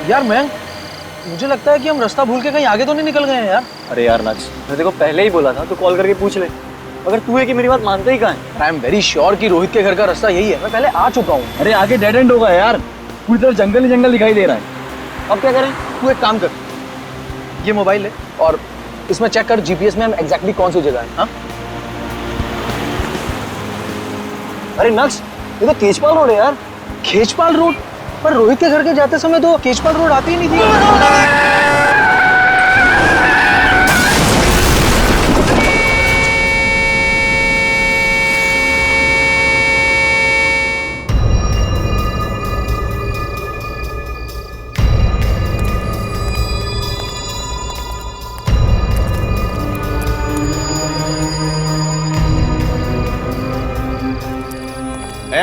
यार मैं मुझे लगता है कि हम रास्ता भूल के कहीं आगे तो नहीं निकल गए हैं यार। अरे यार नक्श, मैं देखो पहले ही बोला था तो कॉल करके पूछ ले। अगर तू है कि मेरी बात मानता ही कहाँ है? आई एम वेरी श्योर कि रोहित के घर का रास्ता यही है, मैं पहले आ चुका हूँ। अरे आगे डेड एंड होगा यार, पूरी तरफ जंगल ही जंगल दिखाई दे रहा है। अब क्या करें? तू एक काम कर, ये मोबाइल ले और इसमें चेक कर जीपीएस में हम एग्जैक्टली कौन सी जगह है। हाँ अरे नक्श, ये तो केजपाल रोड है यार। केजपाल रोड? पर रोहित के घर के जाते समय तो केजपाल रोड आती ही नहीं थी।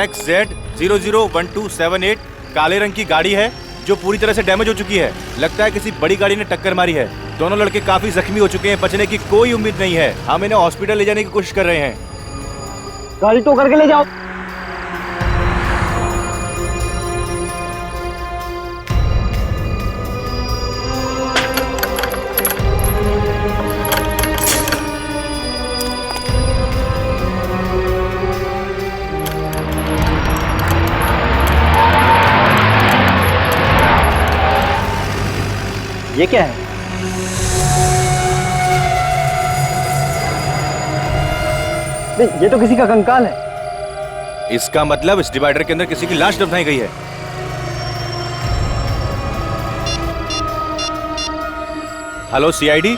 XZ001278 काले रंग की गाड़ी है जो पूरी तरह से डैमेज हो चुकी है। लगता है किसी बड़ी गाड़ी ने टक्कर मारी है। दोनों लड़के काफी जख्मी हो चुके हैं, बचने की कोई उम्मीद नहीं है। हम इन्हें हॉस्पिटल ले जाने की कोशिश कर रहे हैं। गाड़ी तो करके ले जाओ। ये क्या है? ये तो किसी का कंकाल है। इसका मतलब इस डिवाइडर के अंदर किसी की लाश दफनाई गई है। हेलो सीआईडी,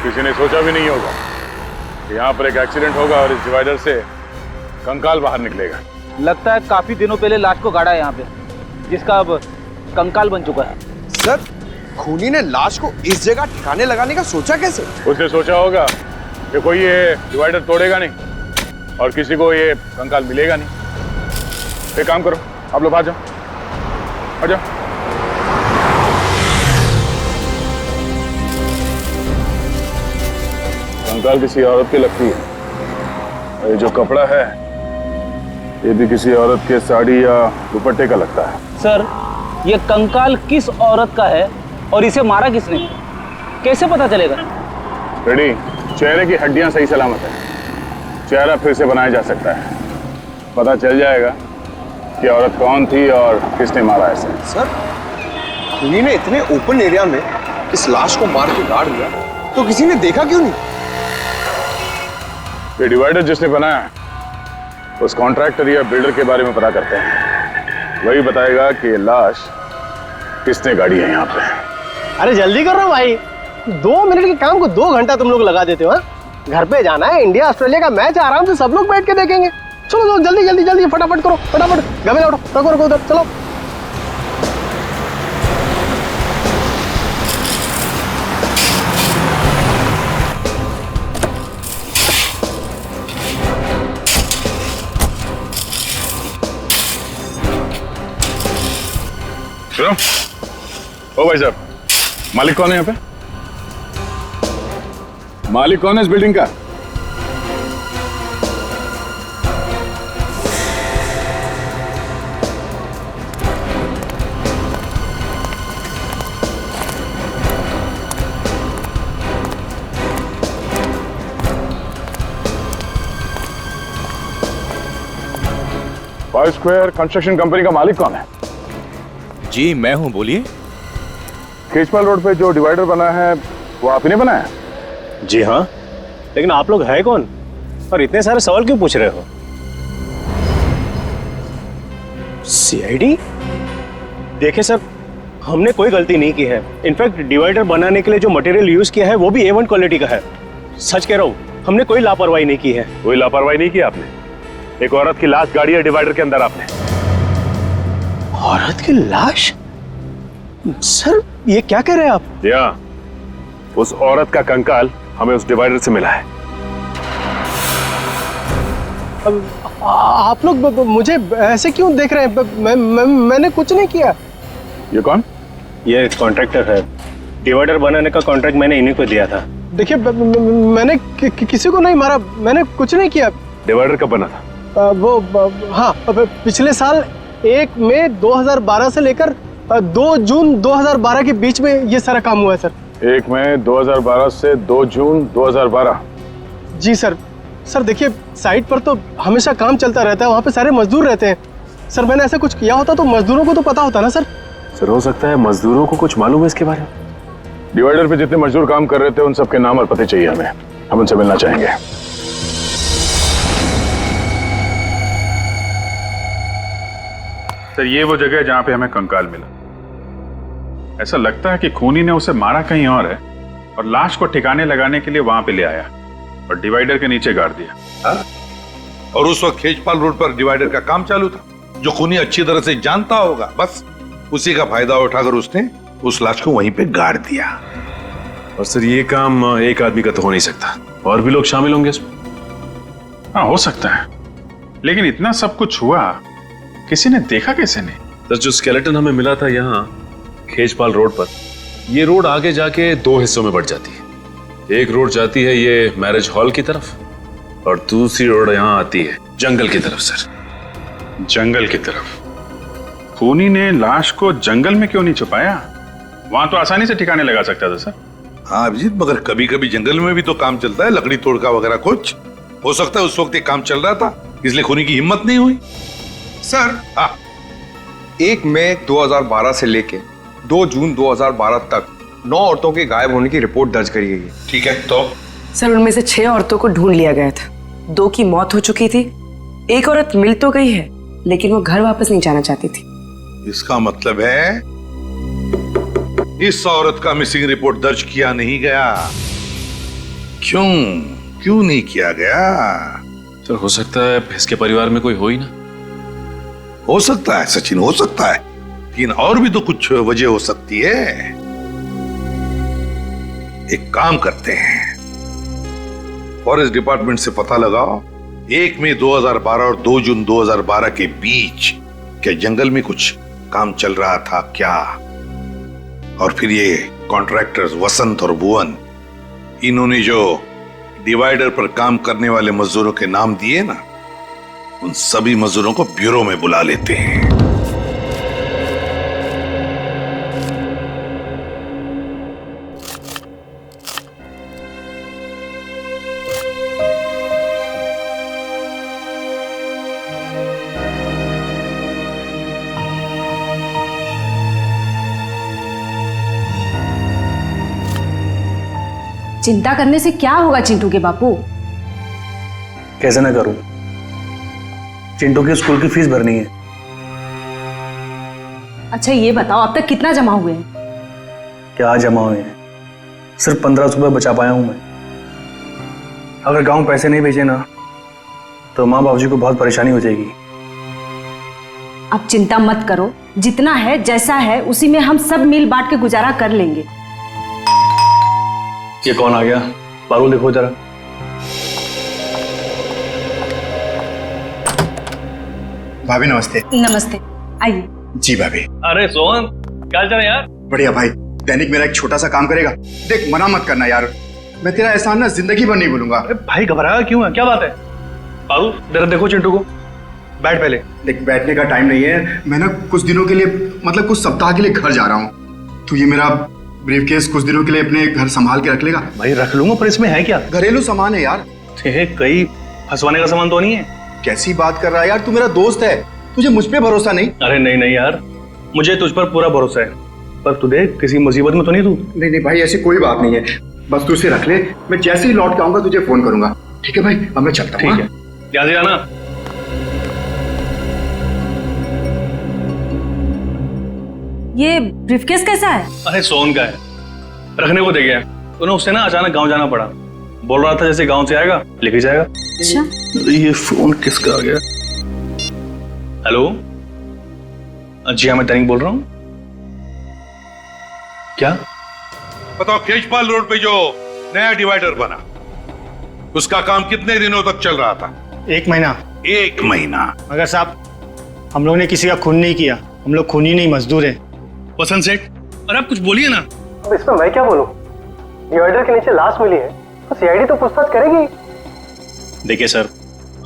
किसी ने सोचा भी नहीं होगा कि यहाँ पर एक एक्सीडेंट होगा और इस डिवाइडर से कंकाल बाहर निकलेगा। लगता है काफी दिनों पहले लाश को गाड़ा है यहाँ पे, जिसका अब कंकाल बन चुका है। सर, खूनी ने लाश को इस जगह ठिकाने लगाने का सोचा कैसे? उसने सोचा होगा कि कोई ये डिवाइडर तोड़ेगा नहीं और किसी को ये कंकाल मिलेगा नहीं। एक काम करो, आप लोग आ जाओ, आ जाओ। कंकाल किसी औरत की लगती है और ये जो कपड़ा है ये भी किसी औरत के साड़ी या दुपट्टे का लगता है। सर, ये कंकाल किस औरत का है और इसे मारा किसने, कैसे पता चलेगा? रेडी, चेहरे की हड्डियां सही सलामत है, चेहरा फिर से बनाया जा सकता है। पता चल जाएगा कि औरत कौन थी और किसने मारा ऐसे। सर, खूनी ने इतने ओपन एरिया में इस लाश को मार के गाड़ दिया तो किसी ने देखा क्यों नहीं? ये डिवाइडर जिसने बनाया है उस कॉन्ट्रैक्टर या बिल्डर के बारे में पता करते हैं, वही बताएगा कि लाश किसने गाड़ी है यहाँ पे। अरे जल्दी करो भाई, 2 मिनट के काम को 2 घंटा तुम लोग लगा देते हो। घर पे जाना है, इंडिया ऑस्ट्रेलिया का मैच आराम से सब लोग बैठ के देखेंगे। चलो चलो जल्दी जल्दी जल्दी फटाफट करो, फटाफट गमे उठो, रखो रखो उधर, चलो। सुनो, ओ भाई साहब, मालिक कौन है यहाँ पे? मालिक कौन है इस बिल्डिंग का? फाइव स्क्वायर कंस्ट्रक्शन कंपनी का मालिक कौन है? जी मैं हूं, बोलिए। केजपाल रोड पे जो डिवाइडर बना है वो आप ही ने बनाया? जी हाँ, लेकिन आप लोग है कौन और इतने सारे सवाल क्यों पूछ रहे हो? सीआईडी? देखिए सर, हमने कोई गलती नहीं की है। इनफैक्ट डिवाइडर बनाने के लिए जो मटेरियल यूज किया है वो भी A1 क्वालिटी का है। सच कह रहा हूँ, हमने कोई लापरवाही नहीं की है। कोई लापरवाही नहीं की आपने? एक औरत की लाश गाड़ी है डिवाइडर के अंदर आपने। औरत की लाश? सर ये क्या कह रहे हैं आप? या, उस औरत का कंकाल हमें उस डिवाइडर से मिला है। अब आप लोग मुझे ऐसे क्यों देख रहे हैं? मैंने कुछ नहीं किया। ये कौन? ये कॉन्ट्रैक्टर है, डिवाइडर बनाने का कॉन्ट्रैक्ट मैंने इन्हीं को दिया था। देखिए मैंने किसी को नहीं मारा, मैंने कुछ नहीं किया। डिवाइडर कब बना था? हाँ, पिछले साल 1 मई 2012 से लेकर 2 जून 2012 के बीच में ये सारा काम हुआ है सर। 1 मई 2012 से 2 जून 2012। जी सर। सर देखिए, साइट पर तो हमेशा काम चलता रहता है, वहाँ पे सारे मजदूर रहते हैं। सर मैंने ऐसा कुछ किया होता तो मजदूरों को तो पता होता ना सर। सर हो सकता है मजदूरों को कुछ मालूम है इसके बारे में। डिवाइडर पे जितने मजदूर काम कर रहे थे उन सबके नाम और पते चाहिए हमें, हम उनसे मिलना चाहेंगे। सर ये वो जगह है जहां पे हमें कंकाल मिला। ऐसा लगता है कि खूनी ने उसे मारा कहीं और है और लाश को ठिकाने लगाने के लिए वहां पे ले आया और डिवाइडर के नीचे गाड़ दिया। हाँ? और उस वक्त खेजपाल रोड पर डिवाइडर का काम चालू था, जो खूनी अच्छी तरह से जानता होगा, बस उसी का फायदा उठाकर उसने उस लाश को वहीं पे गाड़ दिया। और सर ये काम एक आदमी का तो हो नहीं सकता, और भी लोग शामिल होंगे इसमें। हाँ हो सकता है, लेकिन इतना सब कुछ हुआ, किसी ने देखा कैसे नहीं? सर जो स्केलेटन हमें मिला था यहाँ खेजपाल रोड पर, ये रोड आगे जाके 2 हिस्सों में बढ़ जाती है। एक रोड जाती है ये मैरिज हॉल की तरफ और दूसरी रोड यहाँ आती है जंगल की तरफ। सर जंगल की तरफ? खूनी ने लाश को जंगल में क्यों नहीं छुपाया? वहां तो आसानी से ठिकाने लगा सकता था सर। हाँ अभिजीत, मगर कभी कभी जंगल में भी तो काम चलता है, लकड़ी तोड़का वगैरह कुछ। हो सकता है उस वक्त ये काम चल रहा था, इसलिए खूनी की हिम्मत नहीं हुई। सर हाँ 1 मई 2012 से लेके 2 जून 2012 तक 9 औरतों के गायब होने की रिपोर्ट दर्ज करी गई है। ठीक है, तो सर उनमें से 6 औरतों को ढूंढ लिया गया था। 2 की मौत हो चुकी थी, एक औरत मिल तो गई है लेकिन वो घर वापस नहीं जाना चाहती थी। इसका मतलब है इस औरत का मिसिंग रिपोर्ट दर्ज किया नहीं गया। क्यों नहीं किया गया? सर हो सकता है इसके परिवार में कोई हो ही ना। हो सकता है सचिन, हो सकता है, लेकिन और भी तो कुछ वजह हो सकती है। एक काम करते हैं, फॉरेस्ट डिपार्टमेंट से पता लगाओ 1 मई 2012 और 2 जून 2012 के बीच क्या जंगल में कुछ काम चल रहा था क्या? और फिर ये कॉन्ट्रैक्टर्स वसंत और भुवन, इन्होंने जो डिवाइडर पर काम करने वाले मजदूरों के नाम दिए ना, उन सभी मजदूरों को ब्यूरो में बुला लेते हैं। चिंता करने से क्या होगा चिंटू के बापू? कैसे ना करूं, चिंटू की स्कूल की फीस भरनी है। अच्छा ये बताओ अब तक कितना जमा हुए हैं? क्या जमा हुए हैं? सिर्फ 1500 रुपये बचा पाया हूं मैं। अगर गांव पैसे नहीं भेजे ना तो माँ बाबूजी को बहुत परेशानी हो जाएगी। अब चिंता मत करो, जितना है जैसा है उसी में हम सब मिल बांट के गुजारा कर लेंगे। ये कौन आ गया? पारुल देखो जरा। भाभी नमस्ते। नमस्ते, आइए। जी भाभी। अरे सोहन, क्या चल रहा है यार? बढ़िया भाई, दैनिक मेरा एक छोटा सा काम करेगा। देख मना मत करना यार, मैं तेरा एहसान ना जिंदगी भर नहीं भूलूंगा। भाई घबराया क्यों है? क्या बात है? पारुल जरा देखो चिंटू को। बैठ पहले। देख बैठने का टाइम नहीं है, मैं ना कुछ दिनों के लिए, मतलब कुछ सप्ताह के लिए घर जा रहा हूँ। तू ये मेरा ब्रीफकेस कुछ दिनों के लिए अपने घर संभाल के रख लेगा? भाई रख लूंगा, पर इसमें है क्या? घरेलू सामान है यार। कहीं फंसवाने का सामान तो नहीं है? कैसी बात कर रहा है यार, तू मेरा दोस्त है, तुझे मुझ पे भरोसा नहीं? अरे नहीं नहीं यार, मुझे तुझ पर पूरा भरोसा है, पर तू देख किसी मुसीबत में तो नहीं तू? नहीं नहीं भाई, ऐसी कोई बात नहीं है, बस तू इसे रख ले, मैं जैसे ही लौट के आऊंगा तुझे फोन करूंगा। ठीक है भाई, अब मैं चलता हूँ। ठीक है, ध्यान से जाना। ये ब्रीफकेस कैसा है? अरे सोन का है, रखने को दे गया। उन्हें उससे ना अचानक गांव जाना पड़ा, बोल रहा था जैसे गांव से आएगा लेके जाएगा। अच्छा, ये फोन किसका आ गया? हेलो, जी हाँ मैं दैनिक बोल रहा हूँ। क्या? बताओ, खेजपाल रोड पे जो नया डिवाइडर बना, उसका काम कितने दिनों तक चल रहा था? 1 महीना। 1 महीना। मगर साहब हम लोग ने किसी का खून नहीं किया, हम लोग खूनी नहीं मजदूर हैं। वसंत सेठ, अरे आप कुछ बोलिए ना। अब इसमें मैं क्या बोलूं? डिवाइडर के नीचे लाश मिली है तो सीआईडी तो पूछताछ करेगी। देखिए सर,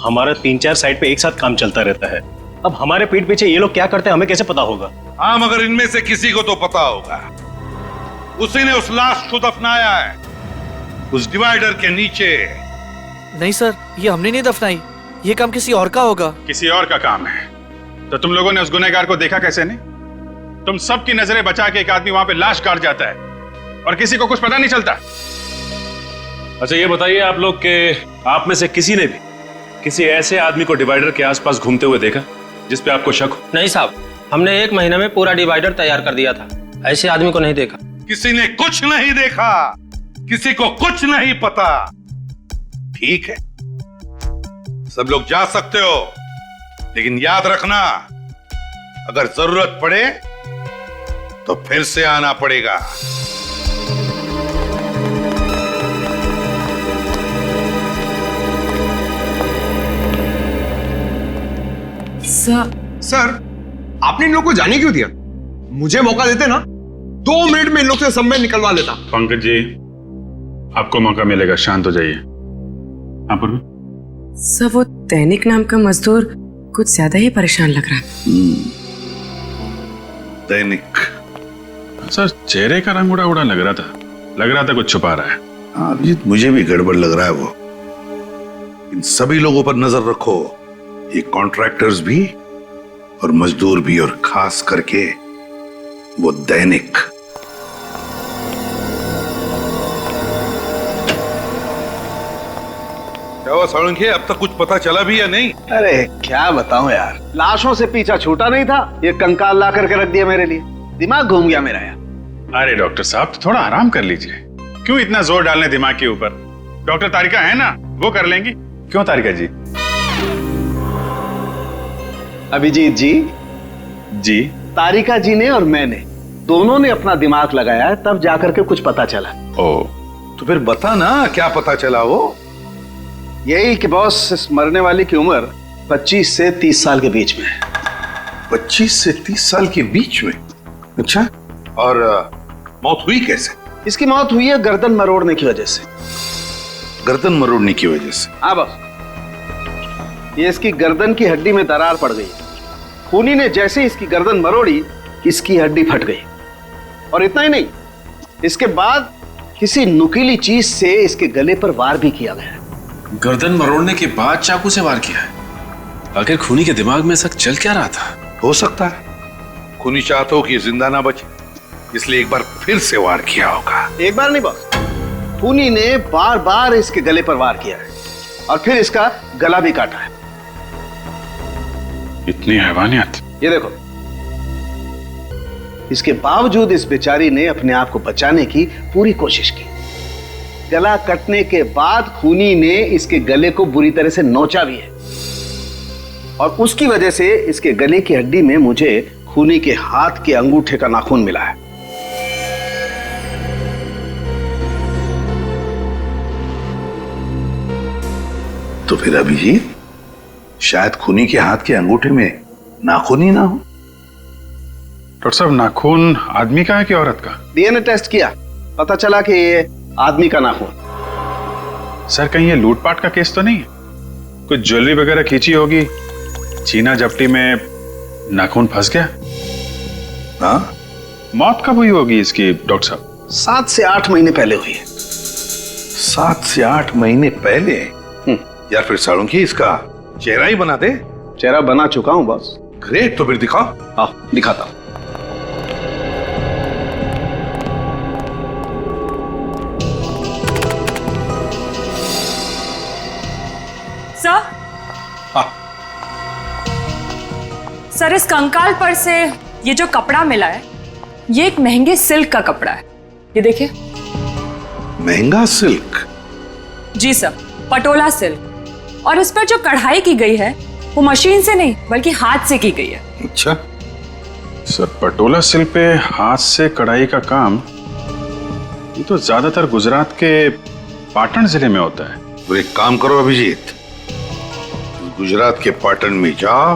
हमारा 3-4 साइड पे एक साथ काम चलता रहता है। अब हमारे पीठ पीछे ये लोग क्या करते हैं हमें कैसे पता होगा? हाँ, मगर इनमें से किसी को तो पता होगा। उसी ने उस लाश को दफनाया है उस डिवाइडर के नीचे। नहीं सर, ये हमने नहीं दफनाई, ये काम किसी और का होगा। किसी और का काम है तो तुम लोगों ने उस गुनहगार को देखा कैसे नहीं? तुम सबकी नजरें बचा के एक आदमी वहां पे लाश काट जाता है और किसी को कुछ पता नहीं चलता। अच्छा ये बताइए आप लोग के आप में से किसी ने भी किसी ऐसे आदमी को डिवाइडर के आसपास घूमते हुए देखा जिस पे आपको शक हो? नहीं साहब, हमने 1 महीने में पूरा डिवाइडर तैयार कर दिया था, ऐसे आदमी को नहीं देखा। किसी ने कुछ नहीं देखा, किसी को कुछ नहीं पता। ठीक है, सब लोग जा सकते हो, लेकिन याद रखना अगर जरूरत पड़े तो फिर से आना पड़ेगा। सर, आपने इन लोग को जाने क्यों दिया? मुझे मौका देते ना, 2 मिनट में इन लोग से समय निकलवा लेता। पंकज जी, आपको मौका मिलेगा, शांत हो जाइए। हाँ पूर्वी? सर, वो दैनिक नाम का मजदूर कुछ ज्यादा ही परेशान लग रहा है। दैनिक? सर, चेहरे का रंग उड़ा उड़ा लग रहा था कुछ छुपा रहा है। हाँ अभिजीत, मुझे भी गड़बड़ लग रहा है वो। इन सभी लोगों पर नजर रखो, ये कॉन्ट्रैक्टर्स भी और मजदूर भी, और खास करके वो दैनिक। क्या हुआ साळुंखे, अब तक कुछ पता चला भी या नहीं? अरे क्या बताऊं यार, लाशों से पीछा छूटा नहीं था, ये कंकाल ला करके रख दिया मेरे लिए, दिमाग घूम गया मेरा यार। अरे डॉक्टर साहब, थोड़ा आराम कर लीजिए, क्यों इतना जोर डालने दिमाग के ऊपर? डॉक्टर तारिका है ना, वो कर लेंगी। क्यों तारिका जी? अभिजीत जी, तारिका जी ने और मैंने दोनों ने अपना दिमाग लगाया, तब जाकर के कुछ पता चला। ओ, तो फिर बता ना क्या पता चला? वो यही कि बॉस, इस मरने वाली की उम्र 25 से 30 साल के बीच में है। 25 से 30 साल के बीच में? अच्छा, और मौत हुई कैसे? इसकी मौत हुई है गर्दन मरोड़ने की वजह से। गर्दन मरोड़ने की वजह से? हाँ बॉस, ये इसकी गर्दन की हड्डी में दरार पड़ गई। खूनी ने जैसे इसकी गर्दन मरोड़ी, इसकी हड्डी फट गई। और इतना ही नहीं, इसके बाद किसी नुकीली चीज से इसके गले पर वार भी किया गया। गर्दन मरोड़ने के बाद चाकू से वार किया है? आखिर खूनी के दिमाग में ऐसा चल क्या रहा था? हो सकता है खूनी चाहता हो कि जिंदा ना बचे, इसलिए एक बार फिर से वार किया होगा। एक बार नहीं बॉस, खूनी ने बार बार इसके गले पर वार किया है और फिर इसका गला भी काटा है। इतनी हैवानियत! ये देखो, इसके बावजूद इस बेचारी ने अपने आप को बचाने की पूरी कोशिश की। गला कटने के बाद खूनी ने इसके गले को बुरी तरह से नोचा भी है, और उसकी वजह से इसके गले की हड्डी में मुझे खूनी के हाथ के अंगूठे का नाखून मिला है। तो फिर अभिजीत, शायद खूनी के हाथ के अंगूठे में नाखून ही ना हो। डॉक्टर साहब, नाखून आदमी का है कि औरत का? डीएनए टेस्ट किया, पता चला कि ये आदमी का नाखून। सर, कहीं ये लूटपाट का केस तो नहीं है? कुछ ज्वेलरी वगैरह खींची होगी, छीना झपटी में नाखून फंस गया। हाँ? मौत कब हुई होगी इसकी डॉक्टर साहब? 7 से 8 महीने पहले हुई है। 7 से 8 महीने पहले? यार फिर साळुंखे, इसका चेहरा ही बना दे। चेहरा बना चुका हूं बॉस। ग्रेट, तो फिर दिखाओ। हाँ, दिखाता हूं। सर, सर, इस कंकाल पर से ये जो कपड़ा मिला है, ये एक महंगे सिल्क का कपड़ा है। ये देखिए। महंगा सिल्क? जी सर, पटोला सिल्क। और इस पर जो कढ़ाई की गई है वो मशीन से नहीं बल्कि हाथ से की गई है। अच्छा सर, पटोला सिल्क पे हाथ से कढ़ाई का काम, ये तो ज्यादातर गुजरात के पाटन जिले में होता है। तो एक काम करो अभिजीत, गुजरात के पाटन में जा,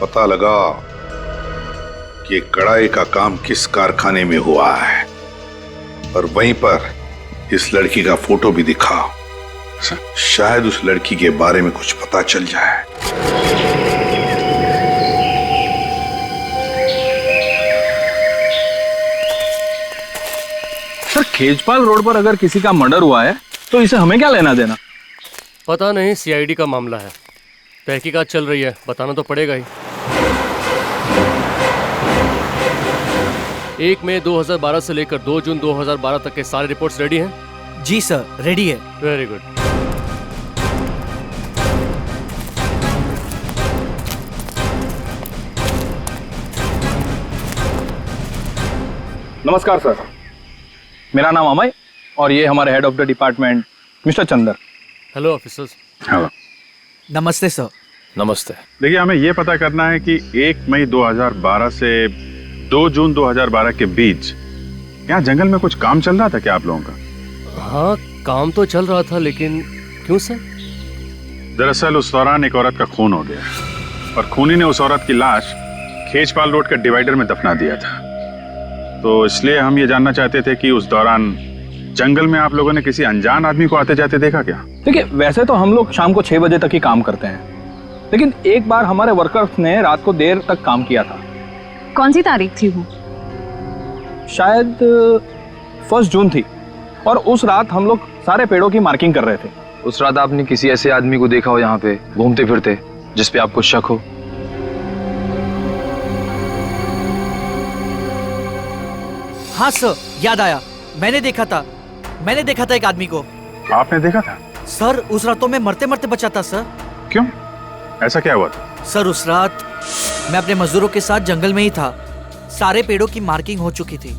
पता लगा कि कढ़ाई का काम किस कारखाने में हुआ है, और वहीं पर इस लड़की का फोटो भी दिखा। शायद उस लड़की के बारे में कुछ पता चल जाए। सर, खेजपाल रोड पर अगर किसी का मर्डर हुआ है तो इसे हमें क्या लेना देना? पता नहीं, सीआईडी का मामला है, तहकीकात चल रही है, बताना तो पड़ेगा ही। 1 मई 2012 से लेकर 2 जून 2012 तक के सारे रिपोर्ट्स रेडी हैं? जी सर, रेडी है। Very good. नमस्कार सर, मेरा नाम अमय और ये हमारे head of the department mister Chandar. Hello officers. Hello. नमस्ते सर। नमस्ते। देखिए, हमें यह पता करना है कि 1 मई 2012 से 2 जून 2012 के बीच यहाँ जंगल में कुछ काम चल रहा था क्या आप लोगों का? हाँ, काम तो चल रहा था, लेकिन क्यों सर? दरअसल उस दौरान एक औरत का खून हो गया और खूनी ने उस औरत की लाश खेजपाल रोड के डिवाइडर में दफना दिया था। तो इसलिए हम ये जानना चाहते थे कि उस दौरान जंगल में आप लोगों ने किसी अनजान आदमी को आते जाते देखा क्या? देखिए, वैसे तो हम लोग शाम को 6 बजे तक ही काम करते हैं, लेकिन एक बार हमारे वर्कर्स ने रात को देर तक काम किया था। कौन सी तारीख थी वो? शायद 1 जून थी, और उस रात हम लोग सारे पेड़ों की मार्किंग कर रहे थे। उस रात आपने किसी ऐसे आदमी को देखा हो यहाँ पे घूमते फिरते जिस पे आपको शक हो? हाँ सर, याद आया, मैंने देखा था एक आदमी को। आपने देखा था? सर, उस रात तो मैं मरते मरते बचा था सर। क्यों, ऐसा क्या हुआ था? सर, उस रात मैं अपने मजदूरों के साथ जंगल में ही था। सारे पेड़ों की मार्किंग हो चुकी थी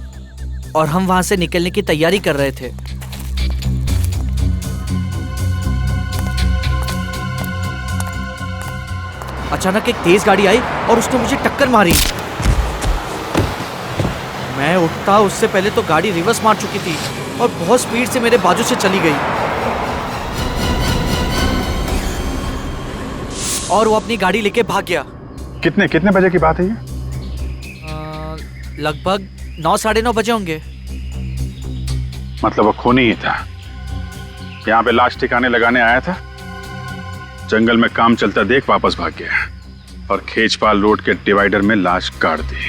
और हम वहां से निकलने की तैयारी कर रहे थे। अचानक एक तेज गाड़ी आई और उसने मुझे टक्कर मारी। मैं उठता उससे पहले तो गाड़ी रिवर्स मार चुकी थी और बहुत स्पीड से मेरे बाजू से चली गई और वो अपनी गाड़ी लेके भाग गया। कितने बजे की बात है ये? लगभग 9 साढ़े 9 बजे होंगे। मतलब वो खूनी ही था, यहाँ पे लाश ठिकाने लगाने आया था, जंगल में काम चलता देख वापस भाग गया और खेजपाल रोड के डिवाइडर में लाश गाड़ दी।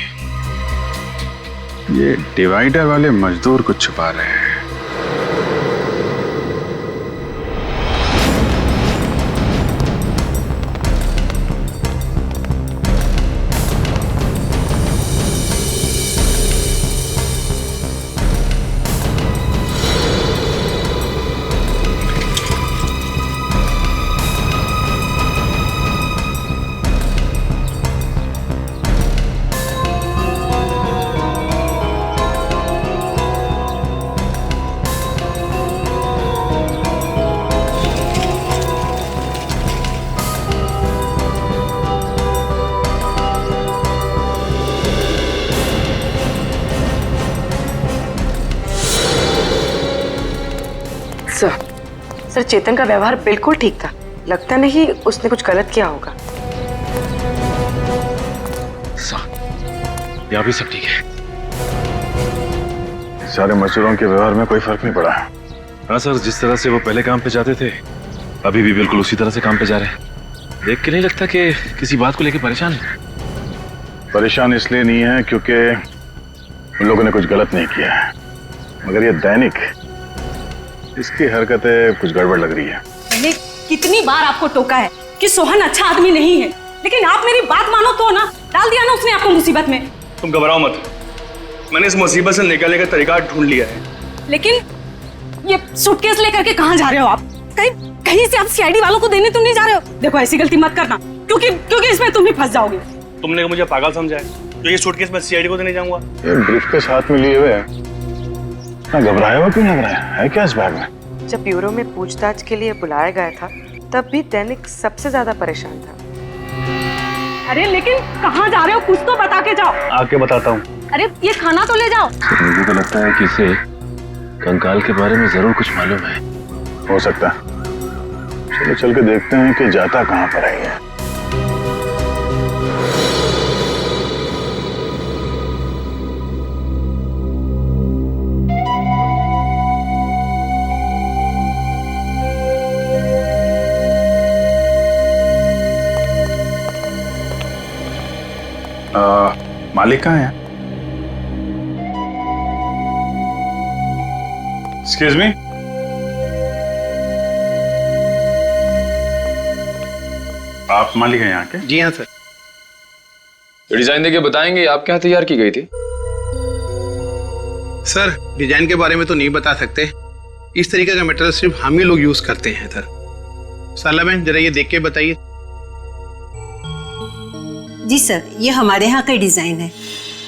ये डिवाइडर वाले मजदूर कुछ छुपा रहे हैं। सर, चेतन का व्यवहार बिल्कुल ठीक था, लगता नहीं उसने कुछ गलत किया होगा। यहाँ भी सब ठीक है। सारे मजदूरों के व्यवहार में कोई फर्क नहीं पड़ा। हाँ सर, जिस तरह से वो पहले काम पे जाते थे अभी भी बिल्कुल उसी तरह से काम पे जा रहे हैं। देख के नहीं लगता कि किसी बात को लेकर परेशान है। परेशान इसलिए नहीं है क्योंकि उन लोगों ने कुछ गलत नहीं किया है, मगर ये दैनिक, इसकी हरकतें कुछ गड़बड़ लग रही है। मैंने कितनी बार आपको टोका है कि सोहन अच्छा आदमी नहीं है, लेकिन आप मेरी बात मानो तो ना, डाल दिया ना उसने आपको मुसीबत में। तुम घबराओ मत, मैंने इस मुसीबत से निकलने का तरीका ढूंढ लिया है। लेकिन ये सूटकेस लेकर के कहाँ जा रहे हो आप? कहीं से आप सीआईडी वालों को देने तो नहीं जा रहे हो? देखो, ऐसी गलती मत करना, क्योंकि इसमें तुम ही फंस जाओगे। तुमने मुझे पागल समझा है तो ये सूटकेस मैं सीआईडी को देने जाऊंगा? ये ब्रीफकेस हाथ में लिए हुए है, घबराया हुआ क्यों लग रहा है क्या इस बैग में? जब ब्यूरो में पूछताछ के लिए बुलाया गया था तब भी दैनिक सबसे ज्यादा परेशान था। अरे लेकिन कहाँ जा रहे हो? कुछ तो बता के जाओ। आके बताता हूँ। अरे ये खाना तो ले जाओ। मुझे तो लगता है कि इसे कंकाल के बारे में जरूर कुछ मालूम है। हो सकता है, चलो चल के देखते हैं कि जाता कहाँ पर है ये। मालिक कहाँ है? Excuse me. आप मालिक हैं यहाँ के? जी हाँ सर। डिजाइन देके बताएंगे आप क्या तैयार की गई थी? सर डिजाइन के बारे में तो नहीं बता सकते, इस तरीके का मटेरियल सिर्फ हम ही लोग यूज करते हैं सर। साला बहन जरा ये देख के बताइए। जी सर, ये हमारे यहाँ का डिजाइन है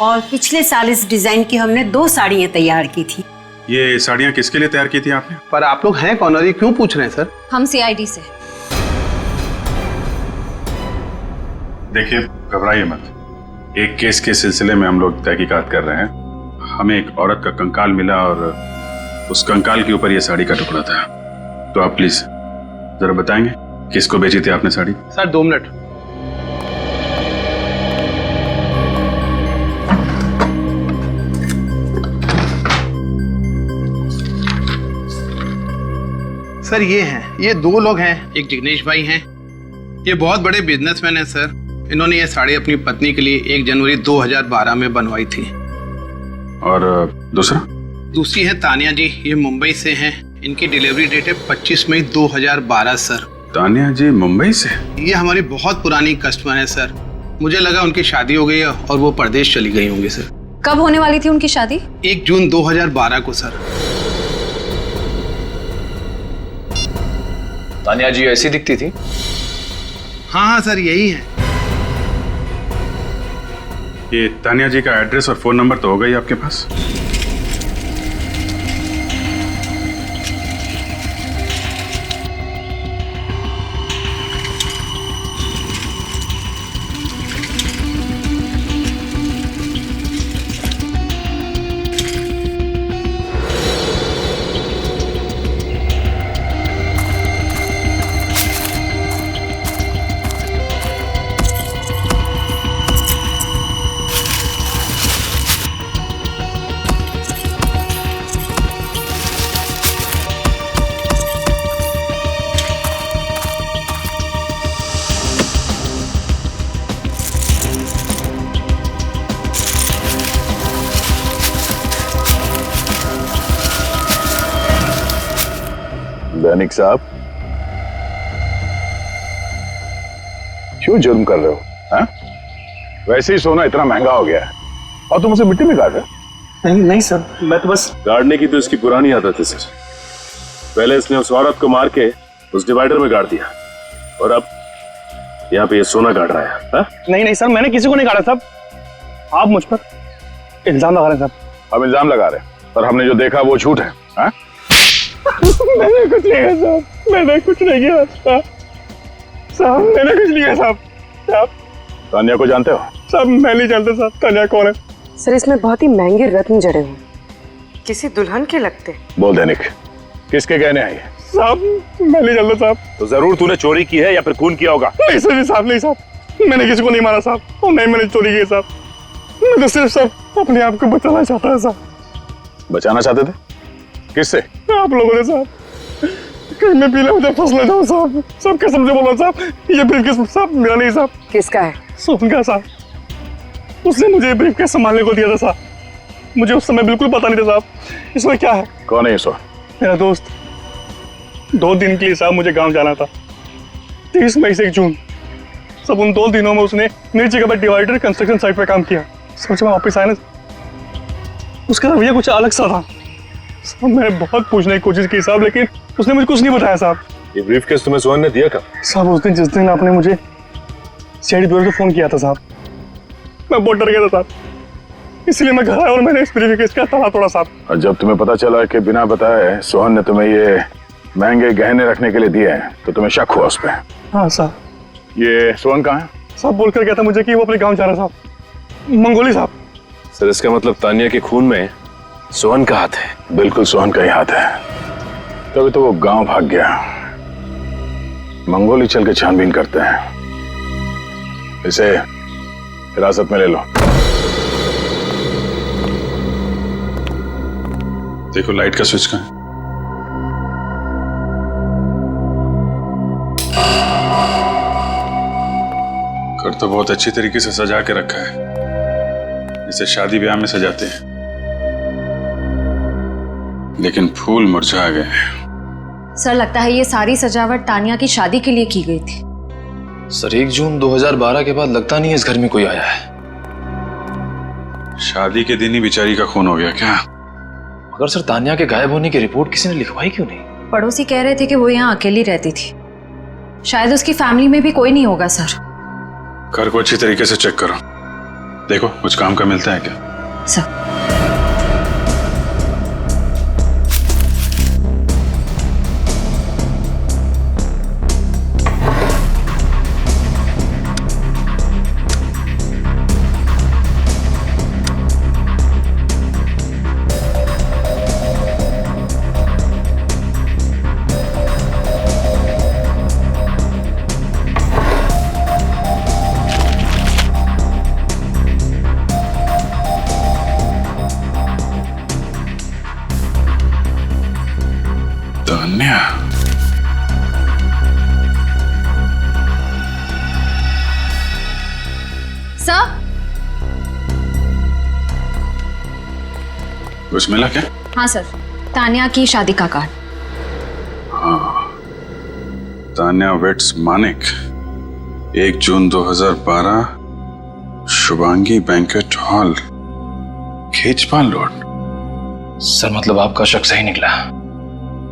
और पिछले साल इस डिजाइन की हमने 2 साड़ियाँ तैयार की थी। ये साड़ियाँ किसके लिए तैयार की थी आपने? पर आप लोग हैं कौन और ये क्यों पूछ रहे हैं सर? हम सीआईडी से। देखिए घबराइए मत, एक केस के सिलसिले में हम लोग तहकीकात कर रहे हैं। हमें एक औरत का कंकाल मिला और उस कंकाल के ऊपर ये साड़ी का टुकड़ा था। तो आप प्लीज जरा बताएंगे किसको बेची थी आपने साड़ी? Sir 2 minute. सर ये 2 लोग हैं, एक जिग्नेश भाई हैं, ये बहुत बड़े बिजनेसमैन हैं सर। इन्होंने ये साड़ी अपनी पत्नी के लिए 1 जनवरी 2012 में बनवाई थी। और दूसरी है तानिया जी, ये मुंबई से हैं, इनकी डिलीवरी डेट है 25 मई 2012 सर। तानिया जी मुंबई से? ये हमारी बहुत पुरानी कस्टमर है सर। मुझे लगा उनकी शादी हो गई है और वो परदेश चली गई होंगी सर। कब होने वाली थी उनकी शादी? 1 जून 2012 को सर। तानिया जी ऐसी दिखती थी? हाँ सर यही है। ये तानिया जी का एड्रेस और फोन नंबर तो होगा ही आपके पास? दैनिक साहब क्यों जुर्म कर रहे हो? हाँ? वैसे ही सोना इतना महंगा हो गया है और तुम उसे मिट्टी में गाड़ रहे हो? नहीं सर, मैं तो बस गाड़ने की तो इसकी पुरानी आदत है सर। पहले इसने उस औरत को मार के उस डिवाइडर में गाड़ दिया और अब यहाँ पे ये सोना गाड़ रहा है। हा? नहीं सर, मैंने किसी को नहीं गाड़ा साहब, आप मुझ पर इल्जाम लगा रहे हैं साहब। हम इल्जाम लगा रहे हैं पर हमने जो देखा वो झूठ है। हा? मैंने कुछ नहीं किया साहब, मैंने कुछ नहीं किया साहब, मैंने कुछ नहीं किया साहब। तानिया को जानते हो? साहब मैं नहीं जानता साहब तानिया कौन है। सर इसमें बहुत ही महंगे रत्न जड़े हुए, किसी दुल्हन के लगते। बोल दैनिक, किसके गहने हैं ये? साहब मैं नहीं जानता साहब। तो जरूर तूने चोरी की है या फिर खून किया होगा। नहीं सर, नहीं साहब, मैंने किसी को नहीं मारा साहब, और नहीं मैंने चोरी की साहब। मैं तो सिर्फ साहब अपने आप को बचाना चाहता है साहब। बचाना चाहते थे? किससे? आप लोगों ने साहब। कहीं मैं पीले मुझे फंस ले जाऊं साहब, सब कसम से बोलो साहब, ये ब्रीफकेस साहब मेरा नहीं साहब। किसका है? सोहन का साहब, उसने मुझे ब्रीफकेस संभालने को दिया था साहब। मुझे उस समय बिल्कुल पता नहीं था साहब इसमें क्या है। कौन है ये सोहन? मेरा दोस्त। 2 दिन के लिए साहब मुझे गांव जाना था, 30 मई से 1 जून। सब उन 2 दिनों में उसने मेरी जगह पर डिवाइडर कंस्ट्रक्शन साइट पे काम किया। सोचा मैं वापस आया ना, उसका रवैया कुछ अलग सा था साहब। मैंने बहुत पूछने की कोशिश की साहब, लेकिन उसने मुझे कुछ नहीं बताया साहब। ये ब्रीफकेस तुम्हें सोहन ने दिया कब? साहब उस दिन जिस दिन आपने मुझे सीआईडी ब्यूरो को फोन किया था साहब, मैं बहुत डर गया था साहब, इसलिए मैं घर आया और मैंने इस ब्रीफकेस का ताला तोड़ा साहब। और जब तुम्हें पता चला कि बिना बताए सोहन ने तुम्हें ये महंगे गहने रखने के लिए दिए हैं तो तुम्हें शक हुआ उस पर? हाँ साहब। ये सोहन कहाँ है? साहब बोल कर गया था मुझे कि वो अपने गाँव जा रहा साहब, मंगोली साहब। सर इसका मतलब तानिया के खून में सोहन का हाथ है? बिल्कुल सोहन का ही हाथ है, तभी तो वो गांव भाग गया। मंगोली चल के छानबीन करते हैं। इसे हिरासत में ले लो। देखो लाइट का स्विच कहाँ है? घर तो बहुत अच्छी तरीके से सजा के रखा है, इसे शादी ब्याह में सजाते हैं, लेकिन फूल मुरझा गए। सर लगता है ये सारी सजावट तानिया की शादी के लिए की गई थी। सर 1 जून 2012 के बाद लगता नहीं है इस घर में कोई आया है। शादी के दिन ही बेचारी का खून हो गया क्या? मगर सर तानिया के गायब होने की रिपोर्ट किसी ने लिखवाई क्यों नहीं? पड़ोसी कह रहे थे कि वो यहाँ अकेली रहती थी, शायद उसकी फैमिली में भी कोई नहीं होगा। सर घर को अच्छी तरीके से चेक करो, देखो कुछ काम का मिलता है क्या। सर तान्या, सर कुछ मिला क्या? हाँ सर, तानिया की शादी का कार्ड। हाँ, Tanya weds Manik, 1 June 2012, Shubhangi banquet hall, Khechpal road. Sir मतलब आपका शक सही निकला।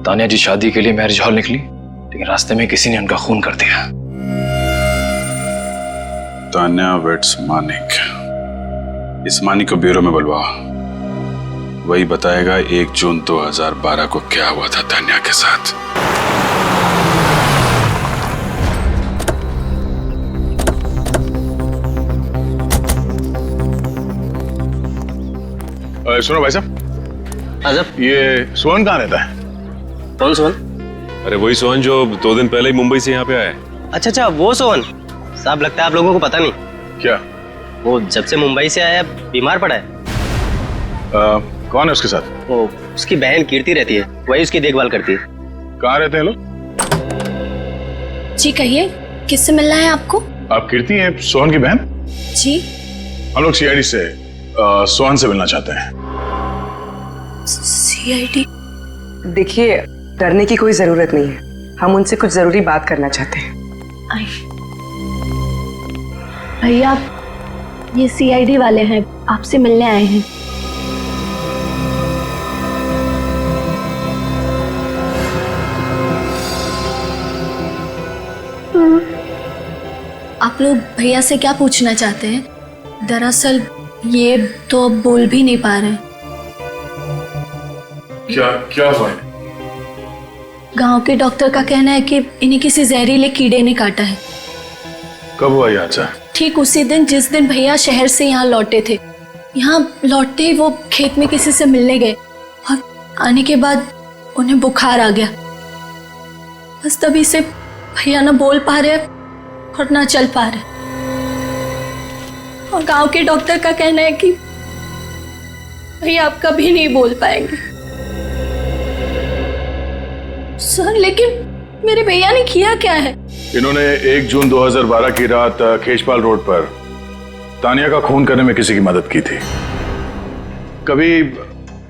तानिया जी शादी के लिए मैरिज हॉल निकली, लेकिन रास्ते में किसी ने उनका खून कर दिया। तान्या वेट्स मानिक, इस मानिक को ब्यूरो में बुलवाओ, वही बताएगा 1 जून 2012 को क्या हुआ था तान्या के साथ। सुनो भाई साहब, अजब ये सोहन कहाँ रहता है? कौन सोहन? अरे वही सोहन जो 2 दिन पहले ही मुंबई से यहाँ पे आया है। अच्छा अच्छा, वो सोहन साहब। लगता है आप लोगों को पता नहीं। क्या? वो जब से मुंबई से आया बीमार पड़ा है। कौन है उसके साथ? वो उसकी बहन कीर्ति रहती है, वही उसकी देखभाल करती है। कहाँ रहते हैं लोग? जी कहिए, किससे मिलना है आपको? आप कीर्ति हैं, सोहन की बहन? जी हम लोग सीआईडी से सोहन से मिलना चाहते हैं। सीआईडी? देखिए डरने की कोई जरूरत नहीं है, हम उनसे कुछ जरूरी बात करना चाहते हैं। भैया ये सीआईडी वाले हैं, आपसे मिलने आए हैं। आप लोग भैया से क्या पूछना चाहते हैं? दरअसल ये तो अब बोल भी नहीं पा रहे। क्या हुआ? गांव के डॉक्टर का कहना है कि इन्हें किसी जहरीले कीड़े ने काटा है। कब हुआ ये हादसा? ठीक उसी दिन जिस दिन भैया शहर से यहाँ लौटे थे। यहाँ लौटते ही वो खेत में किसी से मिलने गए और आने के बाद उन्हें बुखार आ गया। बस तभी से भैया ना बोल पा रहे और ना चल पा रहे। और गांव के डॉक्टर का कहना है कि भैया आप कभी नहीं बोल पाएंगे। सर लेकिन मेरे भैया ने किया क्या है? इन्होंने 1 जून 2012 की रात खेचपाल रोड पर तानिया का खून करने में किसी की मदद की थी। कभी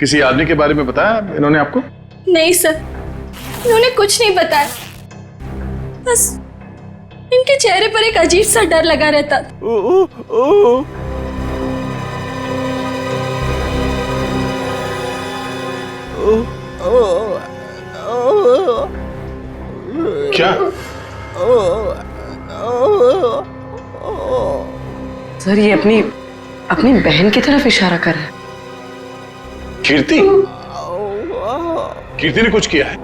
किसी आदमी के बारे में बताया इन्होंने आपको? नहीं सर, इन्होंने कुछ नहीं बताया। बस इनके चेहरे पर एक अजीब सा डर लगा रहता था। क्या? सर ये अपनी बहन की तरफ इशारा कर रहा है। कीर्ति? कीर्ति ने कुछ किया है?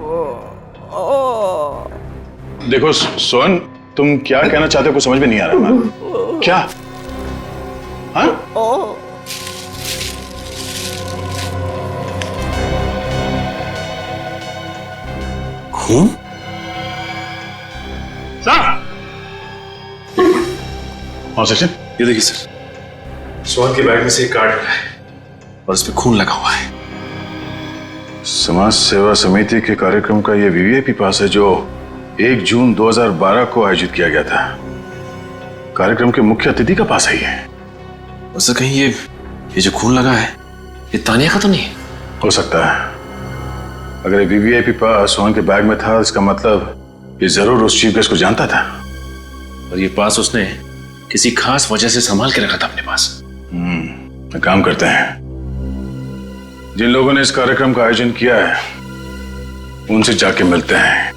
देखो सोहन, तुम क्या कहना चाहते हो कुछ समझ में नहीं आ रहा है। क्या? हाँ? खून? और सचिन, ये देखिए सर, सोहन के बैग में से एक कार्ड मिला है और उस पर खून लगा हुआ है। समाज सेवा समिति के कार्यक्रम का ये वीवीआईपी पास है जो 1 जून 2012 को आयोजित किया गया था। कार्यक्रम के मुख्य अतिथि का पास है ये। वैसे कहीं ये जो खून लगा है ये तानिया का तो नहीं? हो सकता है। अगर ये वीवीआईपी पास सोहन के बैग में था, इसका मतलब ये जरूर उस चीफ गेस्ट को जानता था। और ये पास उसने किसी खास वजह से संभाल के रखा था अपने पास। एक काम करते हैं, जिन लोगों ने इस कार्यक्रम का आयोजन किया है उनसे जाके मिलते हैं।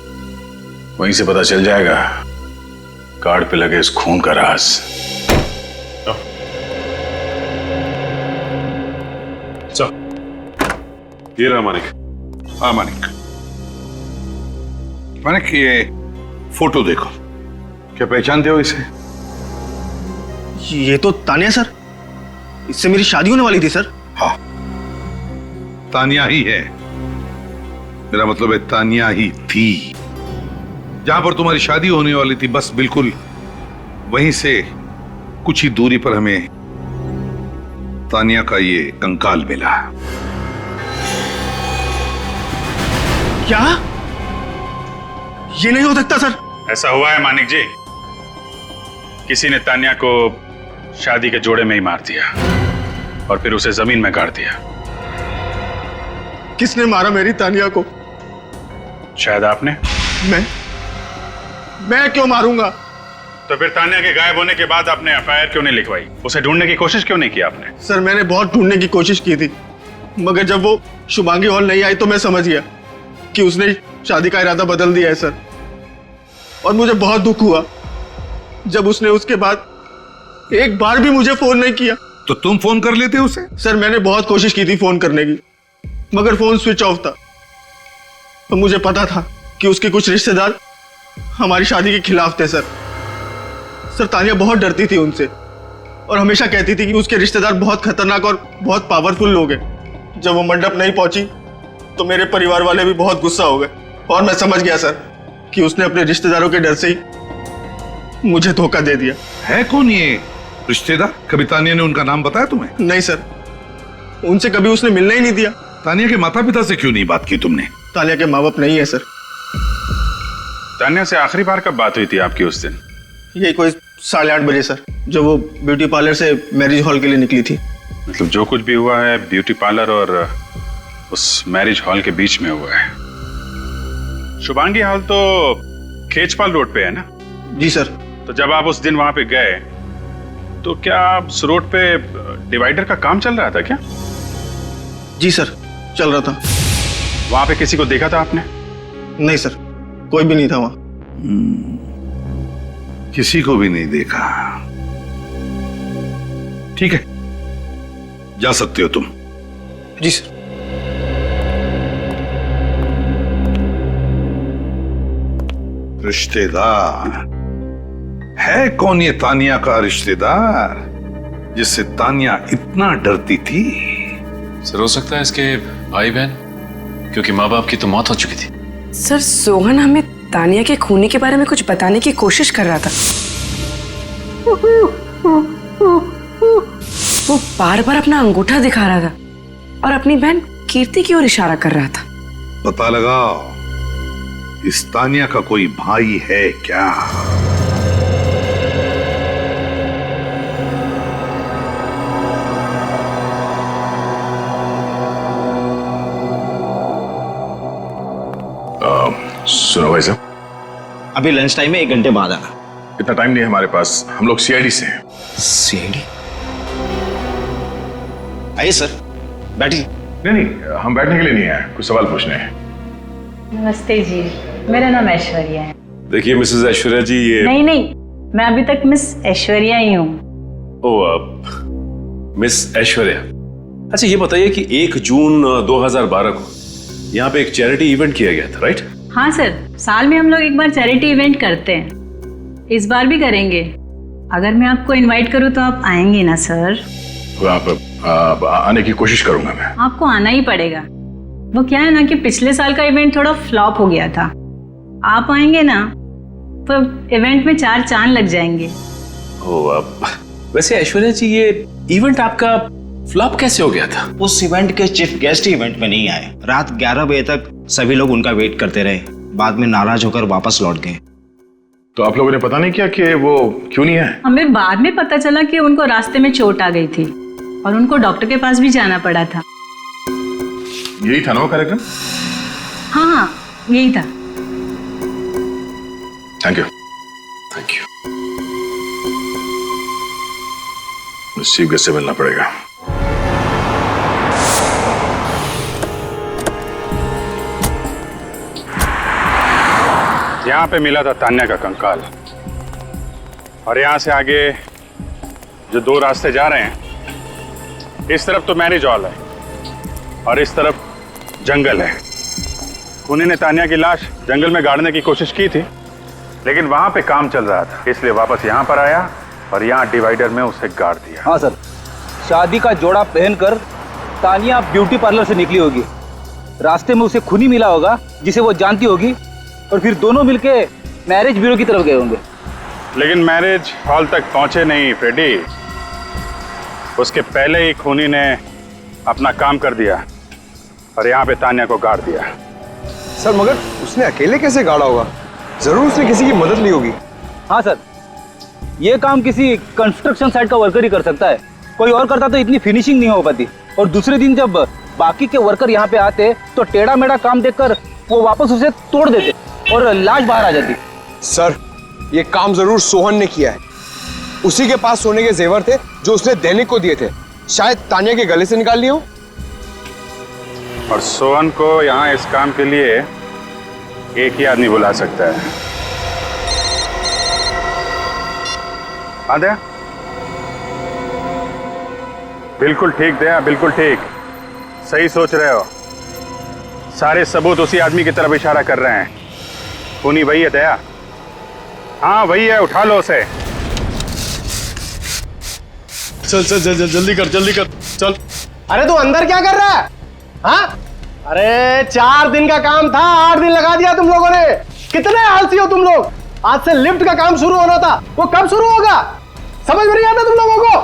वहीं से पता चल जाएगा कार्ड पे लगे इस खून का राज। चल, ये रहा मानिक। हाँ मानिक, मानिक ये फोटो देखो, क्या पहचानते हो इसे? ये तो तानिया सर, इससे मेरी शादी होने वाली थी सर। हाँ, तानिया ही है। मेरा मतलब है तानिया ही थी। जहां पर तुम्हारी शादी होने वाली थी, बस बिल्कुल वहीं से कुछ ही दूरी पर हमें तानिया का ये कंकाल मिला। क्या? ये नहीं हो सकता सर। ऐसा हुआ है मानिक जी, किसी ने तानिया को शादी के जोड़े में ही मार दिया और फिर उसे जमीन में गाड़ दिया। किसने मारा मेरी तानिया को? शायद आपने। मैं क्यों मारूंगा? तो फिर तानिया के गायब होने के बाद आपने एफआईआर क्यों नहीं लिखवाई? उसे ढूंढने की कोशिश क्यों नहीं की आपने? सर मैंने बहुत ढूंढने की कोशिश की थी, मगर जब वो शुभांगी हॉल नहीं आई तो मैं समझ गया कि उसने शादी का इरादा बदल दिया है सर। और मुझे बहुत दुख हुआ जब उसने उसके बाद एक बार भी मुझे फोन नहीं किया। तो तुम फोन कर लेते उसे? सर मैंने बहुत कोशिश की थी फोन करने की, मगर फोन स्विच ऑफ था। तो मुझे पता था कि उसके कुछ रिश्तेदार हमारी शादी के खिलाफ थे सर। तानिया बहुत डरती थी उनसे और हमेशा कहती थी कि उसके रिश्तेदार बहुत खतरनाक और बहुत पावरफुल लोग हैं। जब वो मंडप नहीं पहुंची तो मेरे परिवार वाले भी बहुत गुस्सा हो गए और मैं समझ गया सर कि उसने अपने रिश्तेदारों के डर से ही मुझे धोखा दे दिया। है कौन ये रिश्तेदार? कभी तानिया ने उनका नाम बताया तुम्हें? नहीं सर, उनसे कभी उसने मिलने ही नहीं दिया। तानिया के माता पिता से क्यों नहीं बात की तुमने? तानिया के माँ बाप नहीं है सर। तानिया से आखिरी बार कब बात हुई थी आपकी उस दिन? ये कोई 8:30 बजे सर, जब वो ब्यूटी पार्लर से मैरिज हॉल के लिए निकली थी। मतलब जो कुछ भी हुआ है ब्यूटी पार्लर और उस मैरिज हॉल के बीच में हुआ है। शुभांगी हॉल तो खेचपाल रोड पे है ना? जी सर। तो जब आप उस दिन वहां पे गए तो क्या उस रोड पे डिवाइडर का काम चल रहा था क्या? जी सर, चल रहा था। वहां पे किसी को देखा था आपने? नहीं सर, कोई भी नहीं था वहां। किसी को भी नहीं देखा। ठीक है, जा सकते हो तुम। जी सर। रिश्तेदार है कौन ये तानिया का रिश्तेदार जिससे तानिया इतना डरती थी? सर हो सकता है इसके भाई बहन, क्योंकि माँ बाप की तो मौत हो चुकी थी। सर सोहन हमें तानिया के खूनी के बारे में कुछ बताने की कोशिश कर रहा था। वो बार बार अपना अंगूठा दिखा रहा था और अपनी बहन कीर्ति की ओर इशारा कर रहा था। पता लगाओ इस तानिया का कोई भाई है क्या? सुनो भाई साहब, अभी लंच टाइम में 1 घंटे बाद आना। इतना टाइम नहीं है हमारे पास, हम लोग सीआईडी से हैं। सीआईडी? आइए सर, बैठिए। नहीं, हम बैठने के लिए नहीं आए, कुछ सवाल पूछने हैं। नमस्ते जी, मेरा नाम ऐश्वर्या है। देखिए मिसेस ऐश्वर्या जी, ये नहीं, मैं अभी तक मिस ऐश्वर्या ही हूँ। ओ आप मिस ऐश्वर्या। अच्छा ये बताइए कि 1 जून 2012 को यहाँ पे एक चैरिटी इवेंट किया गया था, राइट? हाँ सर, साल में हम लोग एक बार चैरिटी इवेंट करते हैं, इस बार भी करेंगे। अगर मैं आपको इनवाइट करूँ तो आप आएंगे ना सर? आप आने की कोशिश करूंगा मैं। आपको आना ही पड़ेगा। वो क्या है ना कि पिछले साल का इवेंट थोड़ा फ्लॉप हो गया था। आप आएंगे ना तो इवेंट में 4 चांद लग जाएंगे ओ अब वैसे ऐश्वर्या जी, ये इवेंट आपका फ्लॉप कैसे हो गया था? उस इवेंट के चीफ गेस्ट इवेंट में नहीं आए। रात 11 बजे तक सभी लोग उनका वेट करते रहे, बाद में नाराज होकर वापस लौट गए। तो आप लोगों ने पता नहीं किया कि वो क्यों नहीं आए? हमें बाद में पता चला कि उनको रास्ते में चोट आ गई थी और उनको डॉक्टर के पास भी जाना पड़ा था। यही था ना वो कार्यक्रम? हाँ, यही था। Thank you. Thank you. Chief guest से मिलना पड़ेगा। यहाँ पे मिला था तान्या का कंकाल, और यहाँ से आगे जो दो रास्ते जा रहे हैं, इस तरफ तो मैरिज हॉल है और इस तरफ जंगल है। खूनी ने तान्या की लाश जंगल में गाड़ने की कोशिश की थी, लेकिन वहां पे काम चल रहा था, इसलिए वापस यहाँ पर आया और यहाँ डिवाइडर में उसे गाड़ दिया। हाँ सर, शादी का जोड़ा पहनकर तानिया ब्यूटी पार्लर से निकली होगी। रास्ते में उसे खूनी मिला होगा जिसे वो जानती होगी, और फिर दोनों मिलके मैरिज ब्यूरो की तरफ गए होंगे। लेकिन मैरिज हॉल तक पहुंचे नहीं फ्रेडी, उसके पहले ही खूनी ने अपना काम कर दिया और यहाँ पे तान्या को गाड़ दिया। सर मगर उसने अकेले कैसे गाड़ा होगा? जरूर उसने किसी की मदद ली होगी। हाँ सर, ये काम किसी कंस्ट्रक्शन साइट का वर्कर ही कर सकता है। कोई और करता तो इतनी फिनिशिंग नहीं हो पाती। और दूसरे दिन जब बाकी के वर्कर यहाँ पे आते तो टेढ़ा मेढ़ा काम देखकर वो वापस उसे तोड़ देते और लाश बाहर आ जाती। सर, ये काम जरूर सोहन ने किया है। उसी के पास सोने के जेवर थे जो उसने दैनिक को दिए थे, शायद तान्या के गले से निकाल लिए हो। और सोहन को यहाँ इस काम के लिए एक ही आदमी बुला सकता है। दया, बिल्कुल ठीक दया, बिल्कुल ठीक, सही सोच रहे हो। सारे सबूत उसी आदमी की तरफ इशारा कर रहे हैं। खूनी वही है दया। हाँ वही है, उठा लो उसे। चल चल चल जल्दी कर, जल्दी कर, चल। अरे तू अंदर क्या कर रहा है? हाँ? अरे 4 दिन का काम था, 8 दिन लगा दिया तुम लोगों ने। कितने आलसी हो तुम लोग। आज से लिफ्ट का काम शुरू होना था, वो कब शुरू होगा? समझ में नहीं आता तुम लोगों को?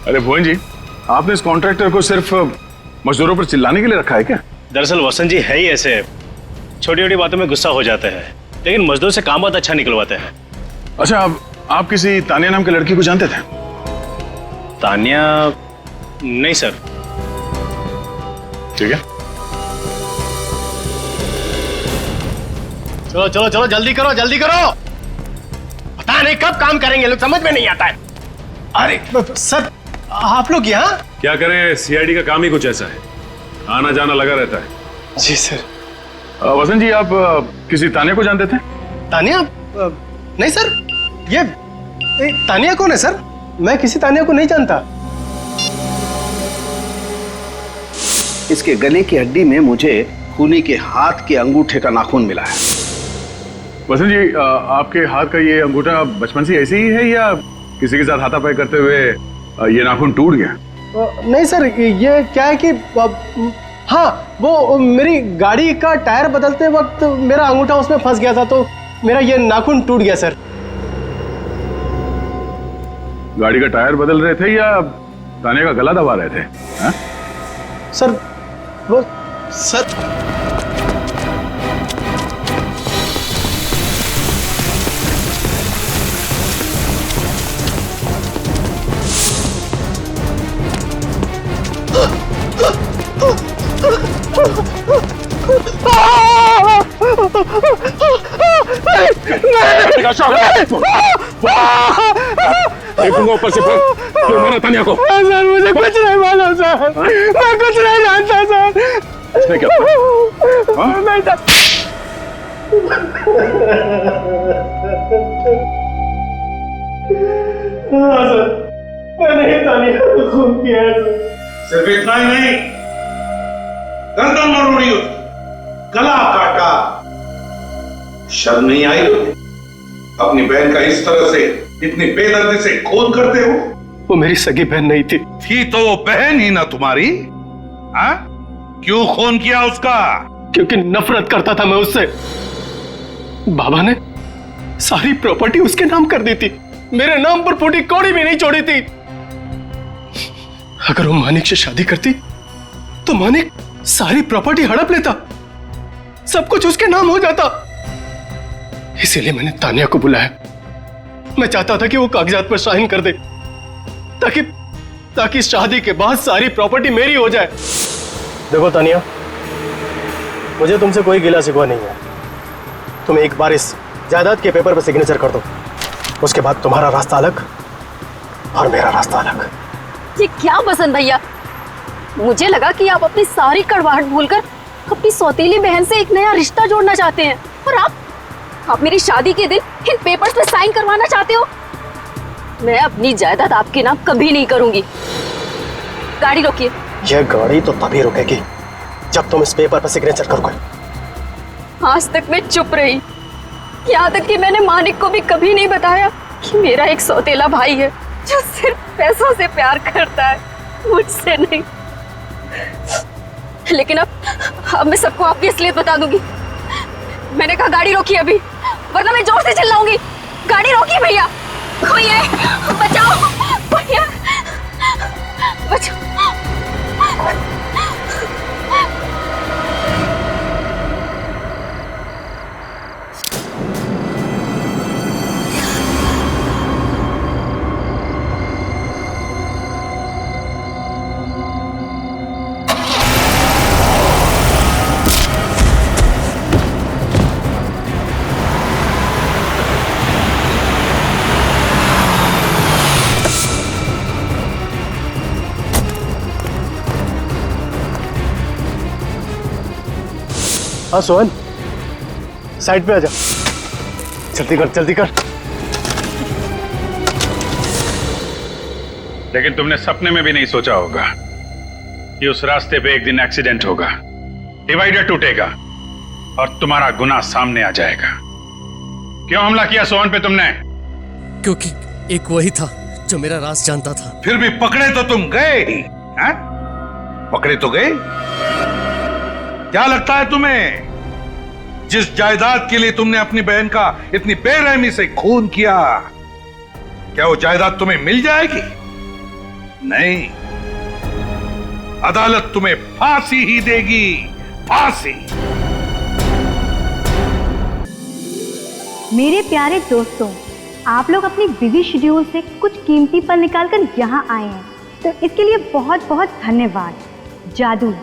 अरे भुवन जी, आपने इस कॉन्ट्रैक्टर को सिर्फ मजदूरों पर चिल्लाने के लिए रखा है क्या? दरअसल वसंत जी है ही ऐसे, छोटी छोटी बातों में गुस्सा हो जाते हैं, लेकिन मजदूर से काम बहुत अच्छा निकलवाते हैं। अच्छा, आप किसी तान्या नाम की लड़की को जानते थे? तान्या? नहीं सर। ठीक है, चलो चलो चलो, जल्दी करो, जल्दी करो। पता नहीं कब काम करेंगे लोग, समझ में नहीं आता है। अरे सर, आप लोग यहाँ? क्या करें, सीआईडी का काम ही कुछ ऐसा है, आना जाना लगा रहता है। जी सर। वसंत जी, आप किसी तान्या को जानते थे? तान्या? नहीं सर, ये तान्या कौन है सर? मैं किसी तान्या को नहीं जानता। इसके गले की हड्डी में मुझे खूनी के हाथ के अंगूठे का नाखून मिला है। वसंत जी, आपके हाथ का ये अंगूठा बचपन से ऐसे ही है या किसी के साथ हाथापाई करते हुए ये नाखून टूट गया? नहीं सर, ये क्या है कि हाँ, वो मेरी गाड़ी का टायर बदलते वक्त मेरा अंगूठा उसमें फंस गया था, तो मेरा ये नाखून टूट गया सर। गाड़ी का टायर बदल रहे थे या तान्या का गला दबा रहे थे? हा? सर वो सर देखूंगा ऊपर से, क्यों मारा तान्या को? सर मुझे कुछ नहीं मालूम सर, मैं कुछ नहीं जानता सर। इसने क्या? नहीं सर। हाँ सर, मैंने ही तान्या को खून किया है सर। सिर्फ इतना ही नहीं, गर्दन मरोड़ी, गला काटा। शर्म नहीं आई तुम्हें? अपनी बहन का इस तरह से, इतनी बेदर्दी से खून करते हो? वो मेरी सगी बहन नहीं थी। थी तो वो बहन ही ना तुम्हारी। हाँ? क्यों खून किया उसका? क्योंकि नफरत करता था मैं उससे। बाबा ने सारी प्रॉपर्टी उसके नाम कर दी थी। मेरे नाम पर फूटी कौड़ी भी नहीं छोड़ी थी। अगर वो मानिक से शादी करती तो मानिक सारी प्रॉपर्टी हड़प लेता, सब कुछ उसके नाम हो जाता। इसीलिए मैंने तानिया को बुलाया। मैं चाहता था कि वो कागजात पर साइन कर दे ताकि शादी के बाद सारी प्रॉपर्टी मेरी हो जाए। देखो तानिया, मुझे तुमसे कोई गिला शिकवा नहीं है। तुम एक बार इस जायदाद के पेपर पर सिग्नेचर कर दो, उसके बाद तुम्हारा रास्ता अलग और मेरा रास्ता अलग। ये क्या बसंत भैया, मुझे लगा कि आप अपनी सारी कड़वाहट भूलकर अपनी सौतेली बहन से एक नया रिश्ता जोड़ना चाहते हैं, और आप मेरी शादी के दिन इन पेपर्स पे साइन करवाना चाहते हो। मैं अपनी जायदाद आपके नाम कभी नहीं करूंगी। गाड़ी रोकिए। यह गाड़ी तो तभी रुकेगी जब तुम इस पेपर पर सिग्नेचर करोगे। आज तक मैं चुप रही, यहाँ तक कि मैंने मानिक को भी कभी नहीं बताया कि मेरा एक सौतेला भाई है जो सिर्फ पैसों से प्यार करता है, मुझसे नहीं। लेकिन अब मैं सबको आपकी असलियत बता दूंगी। मैंने कहा गाड़ी रोकी अभी, वरना मैं जोर से चिल्लाऊंगी। गाड़ी रोकी भैया। कोई है, बचाओ भैया, बचाओ। हाँ सोहन, साइड पे आ जा। जल्दी कर, जल्दी कर। लेकिन तुमने सपने में भी नहीं सोचा होगा कि उस रास्ते पे एक दिन एक्सीडेंट होगा, डिवाइडर टूटेगा और तुम्हारा गुनाह सामने आ जाएगा। क्यों हमला किया सोहन पे तुमने? क्योंकि एक वही था जो मेरा राज जानता था। फिर भी पकड़े तो तुम गए ही, हैं? पकड़े तो गए। क्या लगता है तुम्हें, जिस जायदाद के लिए तुमने अपनी बहन का इतनी बेरहमी से खून किया, क्या वो जायदाद तुम्हें मिल जाएगी? नहीं, अदालत तुम्हें फांसी ही देगी, फांसी। मेरे प्यारे दोस्तों, आप लोग अपनी बिजी शेड्यूल से कुछ कीमती पल निकालकर यहाँ आए हैं, तो इसके लिए बहुत बहुत धन्यवाद। जादू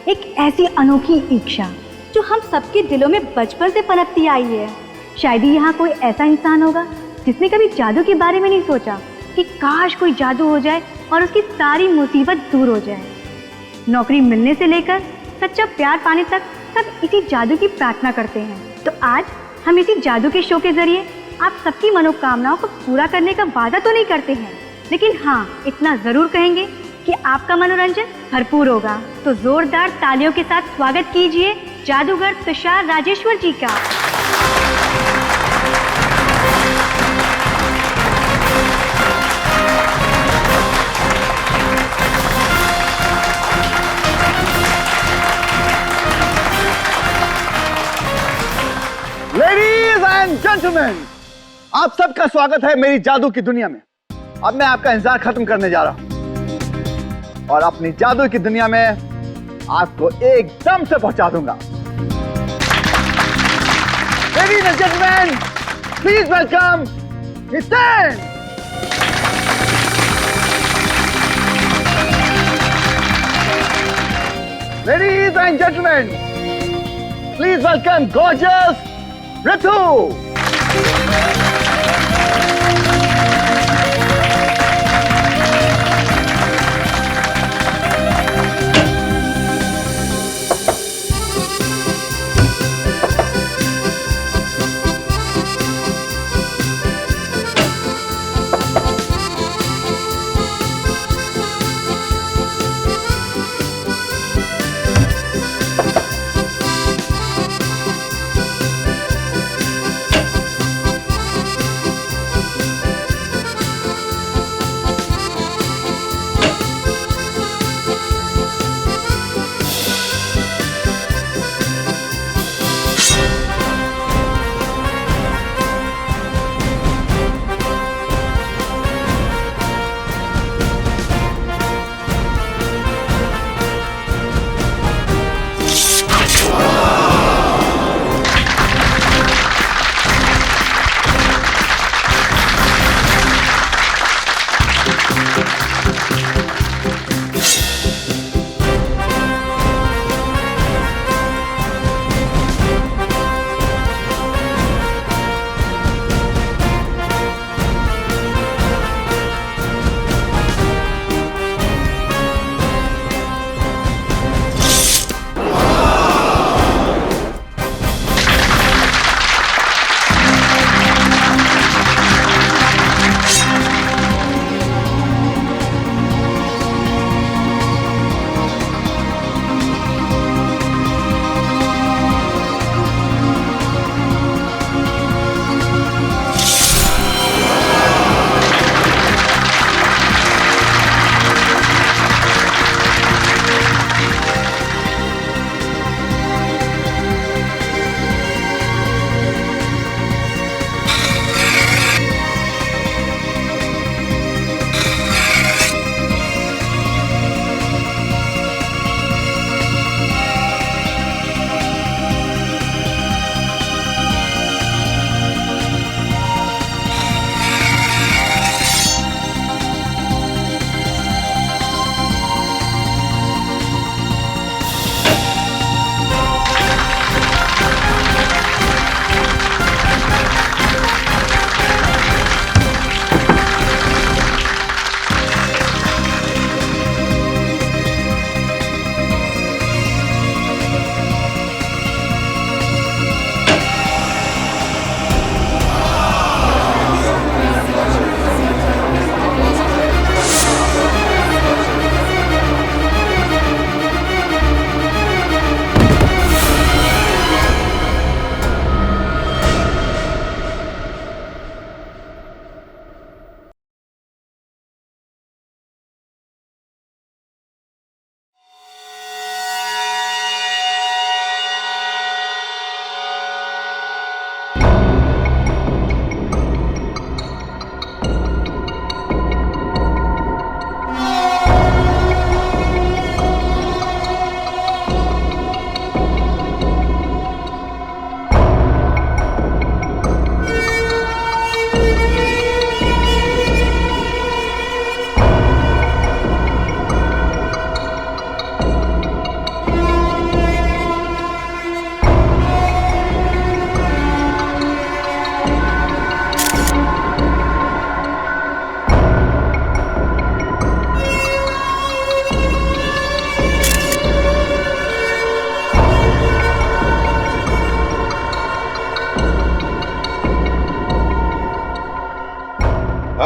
एक ऐसी अनोखी इच्छा जो हम सबके दिलों में बचपन से पनपती आई है। शायद ही यहाँ कोई ऐसा इंसान होगा जिसने कभी जादू के बारे में नहीं सोचा कि काश कोई जादू हो जाए और उसकी सारी मुसीबत दूर हो जाए। नौकरी मिलने से लेकर सच्चा प्यार पाने तक सब इसी जादू की प्रार्थना करते हैं। तो आज हम इसी जादू के शो के जरिए आप सबकी मनोकामनाओं को पूरा करने का वादा तो नहीं करते हैं, लेकिन हाँ इतना जरूर कहेंगे कि आपका मनोरंजन भरपूर होगा। तो जोरदार तालियों के साथ स्वागत कीजिए जादूगर तुषार राजेश्वर जी का। लेडीज एंड जेंटलमैन, आप सबका स्वागत है मेरी जादू की दुनिया में। अब मैं आपका इंतजार खत्म करने जा रहा हूं और अपनी जादू की दुनिया में आपको एकदम से पहुंचा दूंगा। Ladies and gentlemen, please welcome Hiten. Ladies and gentlemen, please welcome gorgeous Ritu.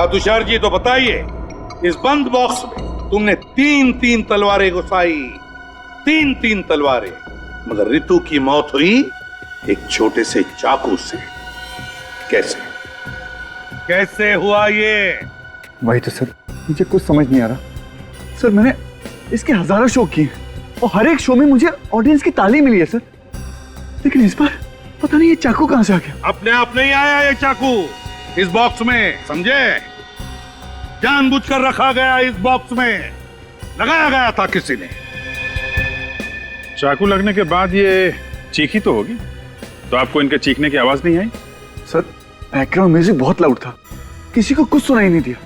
हाँ तुषार जी, तो बताइए, इस बंद बॉक्स में तुमने 3-3 तलवारें घुसाई, 3-3 तलवारें, मगर रितु की मौत हुई एक छोटे से चाकू से। कैसे कैसे हुआ ये? वही तो सर, मुझे कुछ समझ नहीं आ रहा सर। मैंने इसके हजारों शो किए और हर एक शो में मुझे ऑडियंस की ताली मिली है सर, लेकिन इस बार पता नहीं ये चाकू कहां से आ गया। अपने आप नहीं आया ये चाकू इस बॉक्स में, समझे? जानबूझकर रखा गया इस बॉक्स में, लगाया गया था किसी ने। चाकू लगने के बाद ये चीखी तो होगी, तो आपको इनके चीखने की आवाज नहीं आई? सर बैकग्राउंड म्यूजिक बहुत लाउड था, किसी को कुछ सुनाई नहीं दिया।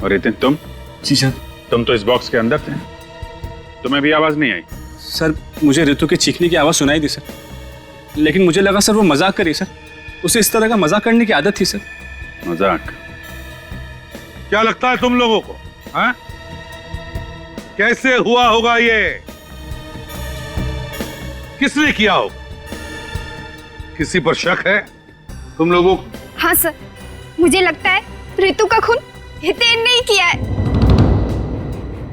और इतने तुम? जी सर। तुम तो इस बॉक्स के अंदर थे, तुम्हें भी आवाज नहीं आई? सर मुझे ऋतु के चीखने की आवाज सुनाई दी सर, लेकिन मुझे लगा सर वो मजाक करी सर, उसे इस तरह का मजाक करने की आदत थी सर। मजाक? क्या लगता है तुम लोगों को, हाँ? कैसे हुआ होगा ये? किसने किया होगा? किसी पर शक है तुम लोगों को? हाँ सर, मुझे लगता है ऋतु का खून हितेन ने ही किया है।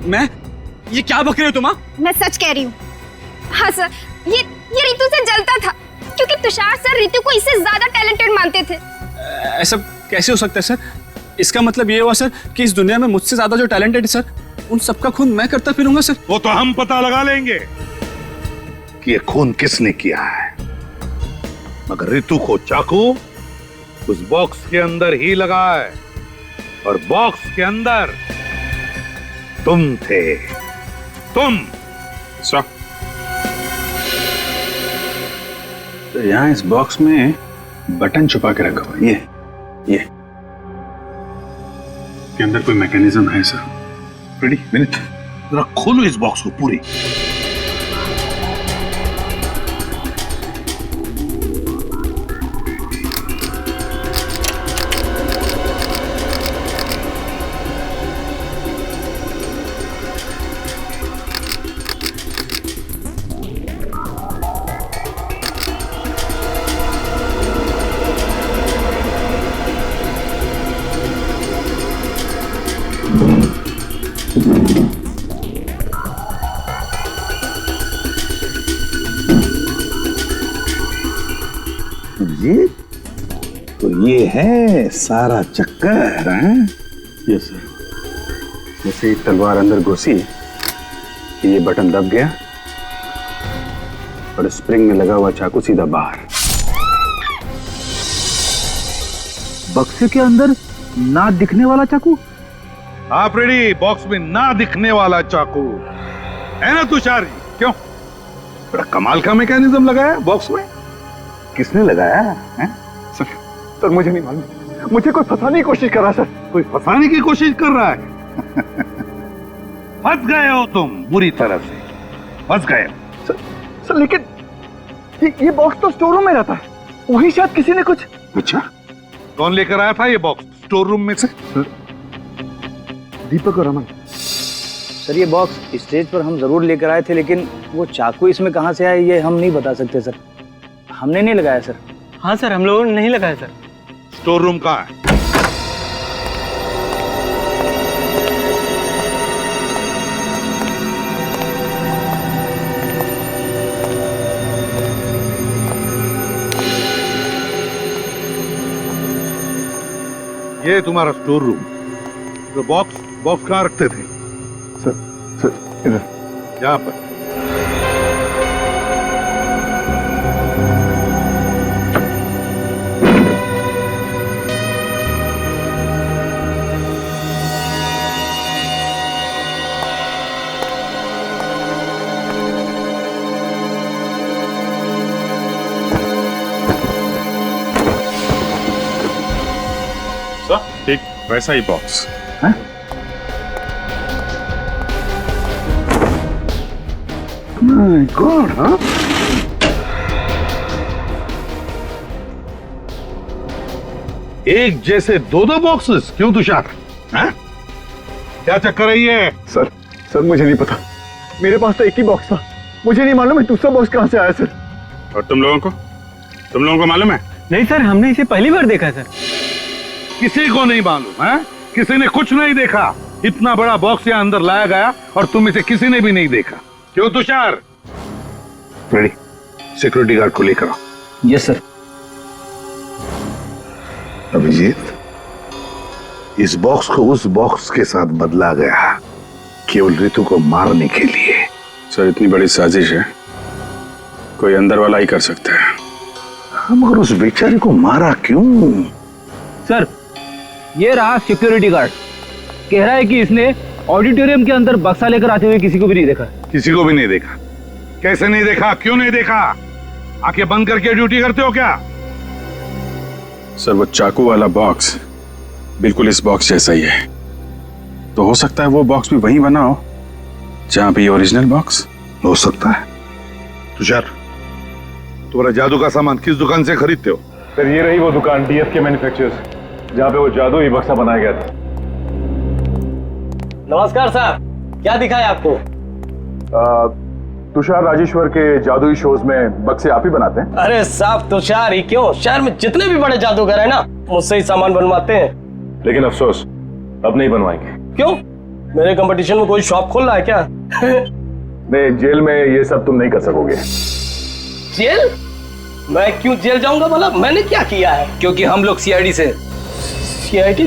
मैं? ये क्या बक रहे हो तुम? मैं सच कह रही हूँ। हाँ सर, ये ऋतु से जलता था क्योंकि तुषार सर ऋतु को इससे ज्यादा टैलेंटेड मानते थे। ऐसा कैसे हो सकता है सर? इसका मतलब ये हुआ सर कि इस दुनिया में मुझसे ज्यादा जो टैलेंटेड है सर, उन सबका खून मैं करता फिरूंगा सर। वो तो हम पता लगा लेंगे कि ये खून किसने किया है, मगर ऋतु को चाकू उस बॉक्स के अंदर ही लगा है, और बॉक्स के अंदर तुम थे, तुम। तो यहाँ इस बॉक्स में बटन छुपा के रखा हुआ, ये के अंदर कोई मैकेनिज्म है सर? रेडी, मिनट, जरा खोलो इस बॉक्स को पूरी। ये तो ये है सारा चक्कर, हैं? Yes sir. जैसे ही तलवार अंदर घुसी कि ये बटन दब गया और स्प्रिंग में लगा हुआ चाकू सीधा बाहर। बक्से के अंदर ना दिखने वाला चाकू? आप रेडी? बॉक्स में ना दिखने वाला चाकू है ना तुषार जी? क्यों? बड़ा कमाल का मैकेनिज्म लगाया बॉक्स में। किसने लगाया है? सर मुझे नहीं मालूम, मुझे कोई फंसाने की कोशिश कर रहा है सर। कोई फंसाने की कोशिश कर रहा है? फंस गए हो तुम, बुरी तरह से फंस गए हो। सर लेकिन ये बॉक्स तो स्टोर रूम में रहता है, वही शायद किसी ने कुछ। अच्छा, कौन लेकर आया था ये बॉक्स स्टोर रूम में से? दीपक और अमन। सर ये बॉक्स स्टेज पर हम जरूर लेकर आए थे, लेकिन वो चाकू इसमें कहां से आया ये हम नहीं बता सकते सर। हमने नहीं लगाया सर। हाँ सर, हम लोगों ने नहीं लगाया सर। स्टोर रूम कहाँ है? ये तुम्हारा स्टोर रूम। तो बॉक्स कहाँ रखते थे? सर इधर, यहाँ पर। ठीक वैसा ही बॉक्स। माय गॉड, हाँ? एक जैसे दो बॉक्सेस क्यों तुषार? हाँ? क्या चक्कर है ये? सर मुझे नहीं पता, मेरे पास तो एक ही बॉक्स था, मुझे नहीं मालूम है दूसरा बॉक्स कहां से आया सर। और तुम लोगों को मालूम है? नहीं सर, हमने इसे पहली बार देखा सर। किसी को नहीं मालूम है किसी ने कुछ नहीं देखा। इतना बड़ा बॉक्स यहाँ अंदर लाया गया और तुम इसे किसी ने भी नहीं देखा। क्यों तुषार? रेडी, सिक्योरिटी गार्ड को लेकर आओ। Yes sir. अभिजीत, इस बॉक्स को उस बॉक्स के साथ बदला गया केवल ऋतु को मारने के लिए। सर इतनी बड़ी साजिश है, कोई अंदर वाला ही कर सकता है। मगर उस बेचारे को मारा क्यों? सर ये रहा सिक्योरिटी गार्ड, कह रहा है कि इसने ऑडिटोरियम के अंदर बक्सा लेकर आते हुए किसी को भी नहीं देखा। किसी को भी नहीं देखा? कैसे नहीं देखा? क्यों नहीं देखा? आंखें बंद करके ड्यूटी करते हो क्या? सर वो चाकू वाला बॉक्स बिल्कुल इस बॉक्स जैसा ही है, तो हो सकता है वो बॉक्स भी वहीं बना हो जहां पे ये ओरिजिनल बॉक्स हो सकता है। तुषार, तुम्हारा जादू का सामान किस दुकान से खरीदते हो? सर ये रही वो दुकान DFK मैन्युफैक्चरर्स जहाँ पे वो जादुई बक्सा बनाया गया था। नमस्कार सर, क्या दिखा है आपको? तुषार राजेश्वर के जादुई शोज में बक्से आप ही बनाते हैं? अरे साहब तुषार ही क्यों, शहर में जितने भी बड़े जादूगर है ना मुझसे ही सामान बनवाते हैं। लेकिन अफसोस अब नहीं बनवाएंगे। क्यों? मेरे कंपटीशन में कोई शॉप खोल रहा है क्या? नहीं, जेल में ये सब तुम नहीं कर सकोगे। जेल? मैं क्यों जेल जाऊंगा भला? मैंने क्या किया है? क्योंकि हम लोग CID से। CID?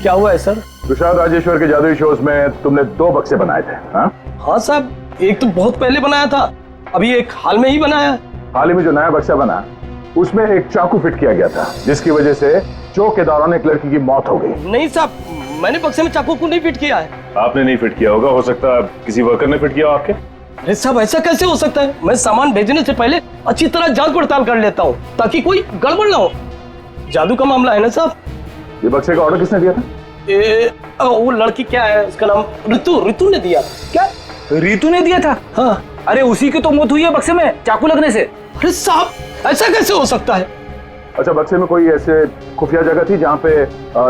क्या हुआ है सर? तुषार राजेश्वर के जादुई शोज में तुमने 2 बक्से बनाए थे। हाँ साहब, एक तो बहुत पहले बनाया था, अभी एक हाल में ही बनाया। हाल ही में जो नया बक्सा बना उसमें एक चाकू फिट किया गया था जिसकी वजह से चोक के दौरान एक लड़की की मौत हो गई। नहीं साहब, मैंने बक्से में चाकू को नहीं फिट किया है। आपने नहीं फिट किया होगा, हो सकता है किसी वर्कर ने फिट किया हो आपके। अरे साहब ऐसा कैसे हो सकता है? मैं सामान भेजने से पहले अच्छी तरह जांच पड़ताल कर लेता हूँ ताकि कोई गड़बड़ ना हो। जादू का मामला है ना साहब। ये बक्से का ऑर्डर किसने दिया था? वो लड़की क्या है उसका नाम? ऋतु ने दिया। क्या ऋतु ने दिया था? हाँ। अरे उसी की तो मौत हुई है बक्से में चाकू लगने से। अरे साहब ऐसा कैसे हो सकता है? अच्छा, बक्से में कोई ऐसे खुफिया जगह थी जहाँ पे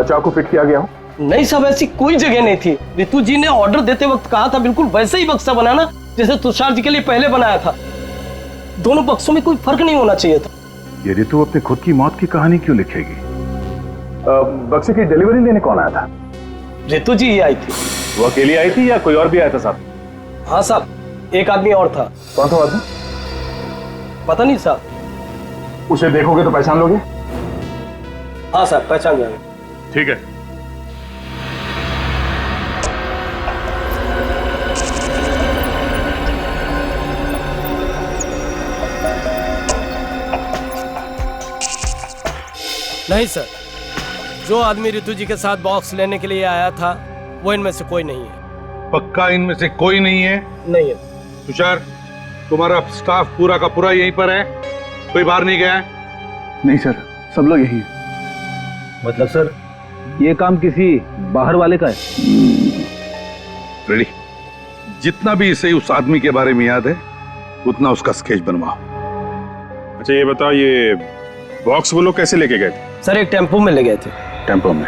चाकू फिट किया गया हो? नहीं साहब, ऐसी कोई जगह नहीं थी। ऋतु जी ने ऑर्डर देते वक्त कहा था बिल्कुल वैसे ही बक्सा बनाना जैसे तुषार जी के लिए पहले बनाया था। दोनों बक्सों में कोई फर्क नहीं होना चाहिए था। ये ऋतु अपने खुद की मौत की कहानी क्यों लिखेगी? बक्से की डिलीवरी लेने कौन आया था? ऋतु जी ही आई थी। वो अकेली आई थी या कोई और भी आया था साहब? हाँ साहब, एक आदमी और था। कौन था आदमी? पता नहीं साहब। उसे देखोगे तो पहचान लोगे? हाँ साहब, पहचान जाएंगे। ठीक है। नहीं सर, जो आदमी ऋतु जी के साथ बॉक्स लेने के लिए आया था वो इनमें से कोई नहीं है। पक्का इनमें से कोई नहीं है? नहीं है। तुषार, तुम्हारा स्टाफ पूरा का पूरा यहीं पर है? कोई बाहर नहीं गया है? नहीं सर, सब लोग यही हैं। मतलब सर ये काम किसी बाहर वाले का है? रेडी, जितना भी इसे उस आदमी के बारे में याद है उतना उसका स्केच बनवाओ। अच्छा ये बताओ, ये बॉक्स वो लोग कैसे लेके गए थे? सर एक टेम्पो में ले गए थे। टेम्पो में?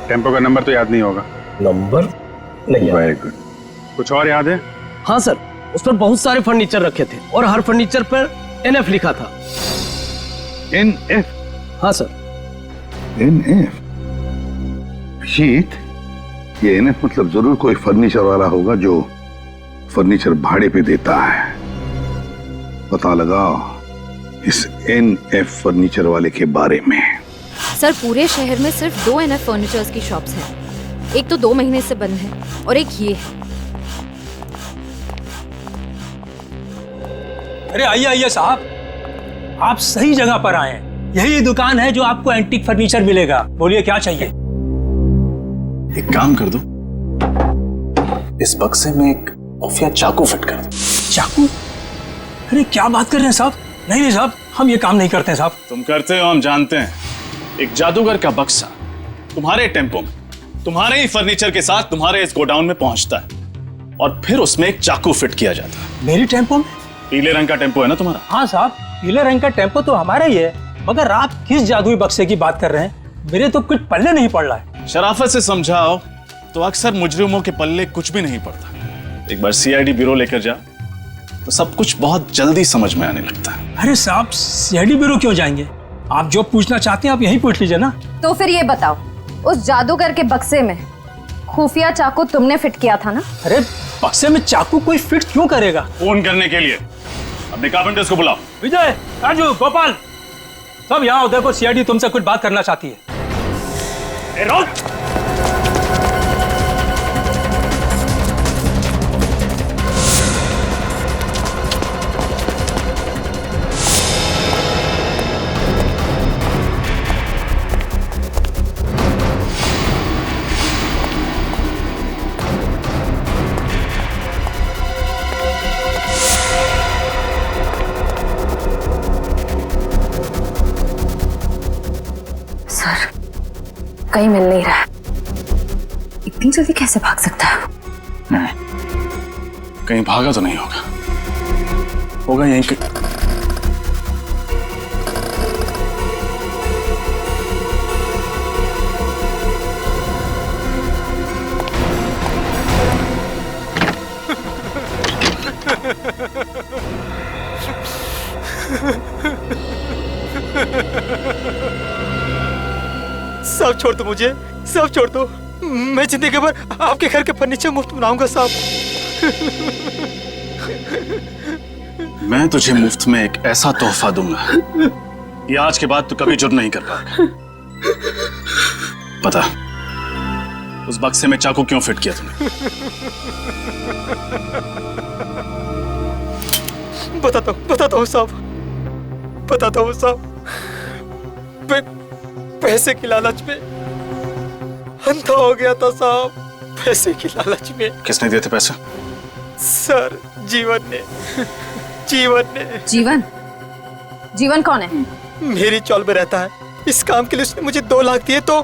टेम्पो का नंबर तो याद नहीं होगा? नंबर नहीं है। Very good. कुछ और याद है? हाँ सर, उस पर बहुत सारे फर्नीचर रखे थे और हर फर्नीचर पर NF लिखा था। NF? हाँ सर। NF? शीत, ये NF मतलब जरूर कोई फर्नीचर वाला होगा जो फर्नीचर भाड़े पे देता है। पता लगाओ इस NF फर्नीचर वाले के बारे में। सर पूरे शहर में सिर्फ 2 NF फर्नीचर्स की शॉप्स हैं। एक तो 2 महीने से बंद है और एक ये है। अरे आइए आइए साहब, आप सही जगह पर आए हैं। यही दुकान है जो आपको एंटीक फर्नीचर मिलेगा। बोलिए क्या चाहिए? एक काम कर दो, इस बक्से में एक खुफिया चाकू फिट कर दो। चाकू? अरे क्या बात कर रहे हैं साहब? नहीं नहीं साहब, हम ये काम नहीं करते हैं साहब। तुम करते हो, हम जानते हैं। एक जादूगर का बक्सा तुम्हारे टेम्पो में तुम्हारे ही फर्नीचर के साथ तुम्हारे इस गोडाउन में पहुंचता है और फिर उसमें एक चाकू फिट किया जाता है। मेरी टेम्पो में? पीले रंग का टेम्पो है ना तुम्हारा? हाँ साहब, पीले रंग का टेम्पो तो हमारा ही है, मगर आप किस जादुई बक्से की बात कर रहे हैं? मेरे तो कुछ पल्ले नहीं पड़ रहा है। शराफत से समझाओ तो अक्सर मुजरिमों के पल्ले कुछ भी नहीं पड़ता। एक बार CID ब्यूरो लेकर जा तो सब कुछ बहुत जल्दी समझ में आने लगता है। अरे साहब CID ब्यूरो क्यों जाएंगे? आप जो पूछना चाहते हैं आप यही पूछ लीजिए ना। तो फिर ये बताओ, उस जादूगर के बक्से में खुफिया चाकू तुमने फिट किया था ना? अरे बक्से में चाकू कोई फिट क्यों करेगा? फोन करने के लिए। अपने कारपेंटर्स को बुलाओ। विजय, राजू, गोपाल, सब यहाँ आओ। देखो सीआईडी तुमसे कुछ बात करना चाहती है। रोक। कहीं मिल नहीं रहा। इतनी जल्दी कैसे भाग सकता है? नहीं, कहीं भागा तो नहीं होगा। होगा यहीं के। सब छोड़ दो मुझे, सब छोड़ दो। मैं जिंदगी भर आपके घर के फर्नीचर मुफ्त बनाऊंगा साहब। मैं तुझे मुफ्त में एक ऐसा तोहफा दूंगा कि आज के बाद तू कभी जुर्म नहीं कर पाएगा। पता उस बक्से में चाकू क्यों फिट किया तूने? बताता हूँ साहब, बताता हूँ साहब। पैसे की लालच में अंधा हो गया था साहब, पैसे की लालच में। किसने दिए थे पैसे? सर, जीवन ने। जीवन कौन है? मेरी चौल में रहता है। इस काम के लिए उसने मुझे 2 लाख दिए तो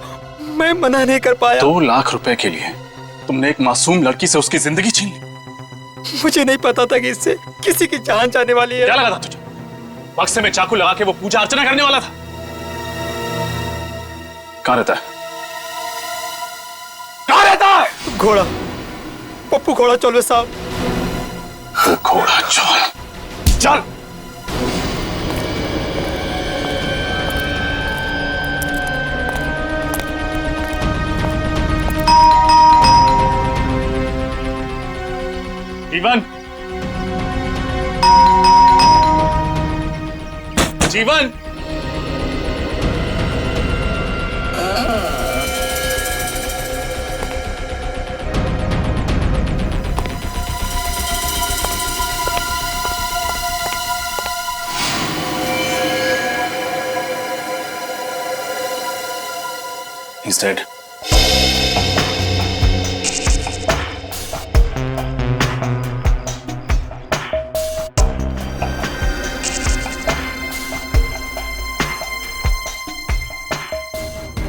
मैं मना नहीं कर पाया। 2 लाख रुपए के लिए तुमने एक मासूम लड़की से उसकी जिंदगी छीन ली। मुझे नहीं पता था कि इससे किसी की जान जाने वाली है। क्या लगा था तुझे? बक्से में चाकू लगा के वो पूजा अर्चना करने वाला था। कहाँ रहता है? कहाँ रहता है? घोड़ा, पप्पू घोड़ा चौल साहब। वो घोड़ा चौल, चल। जीवन, जीवन, He's dead.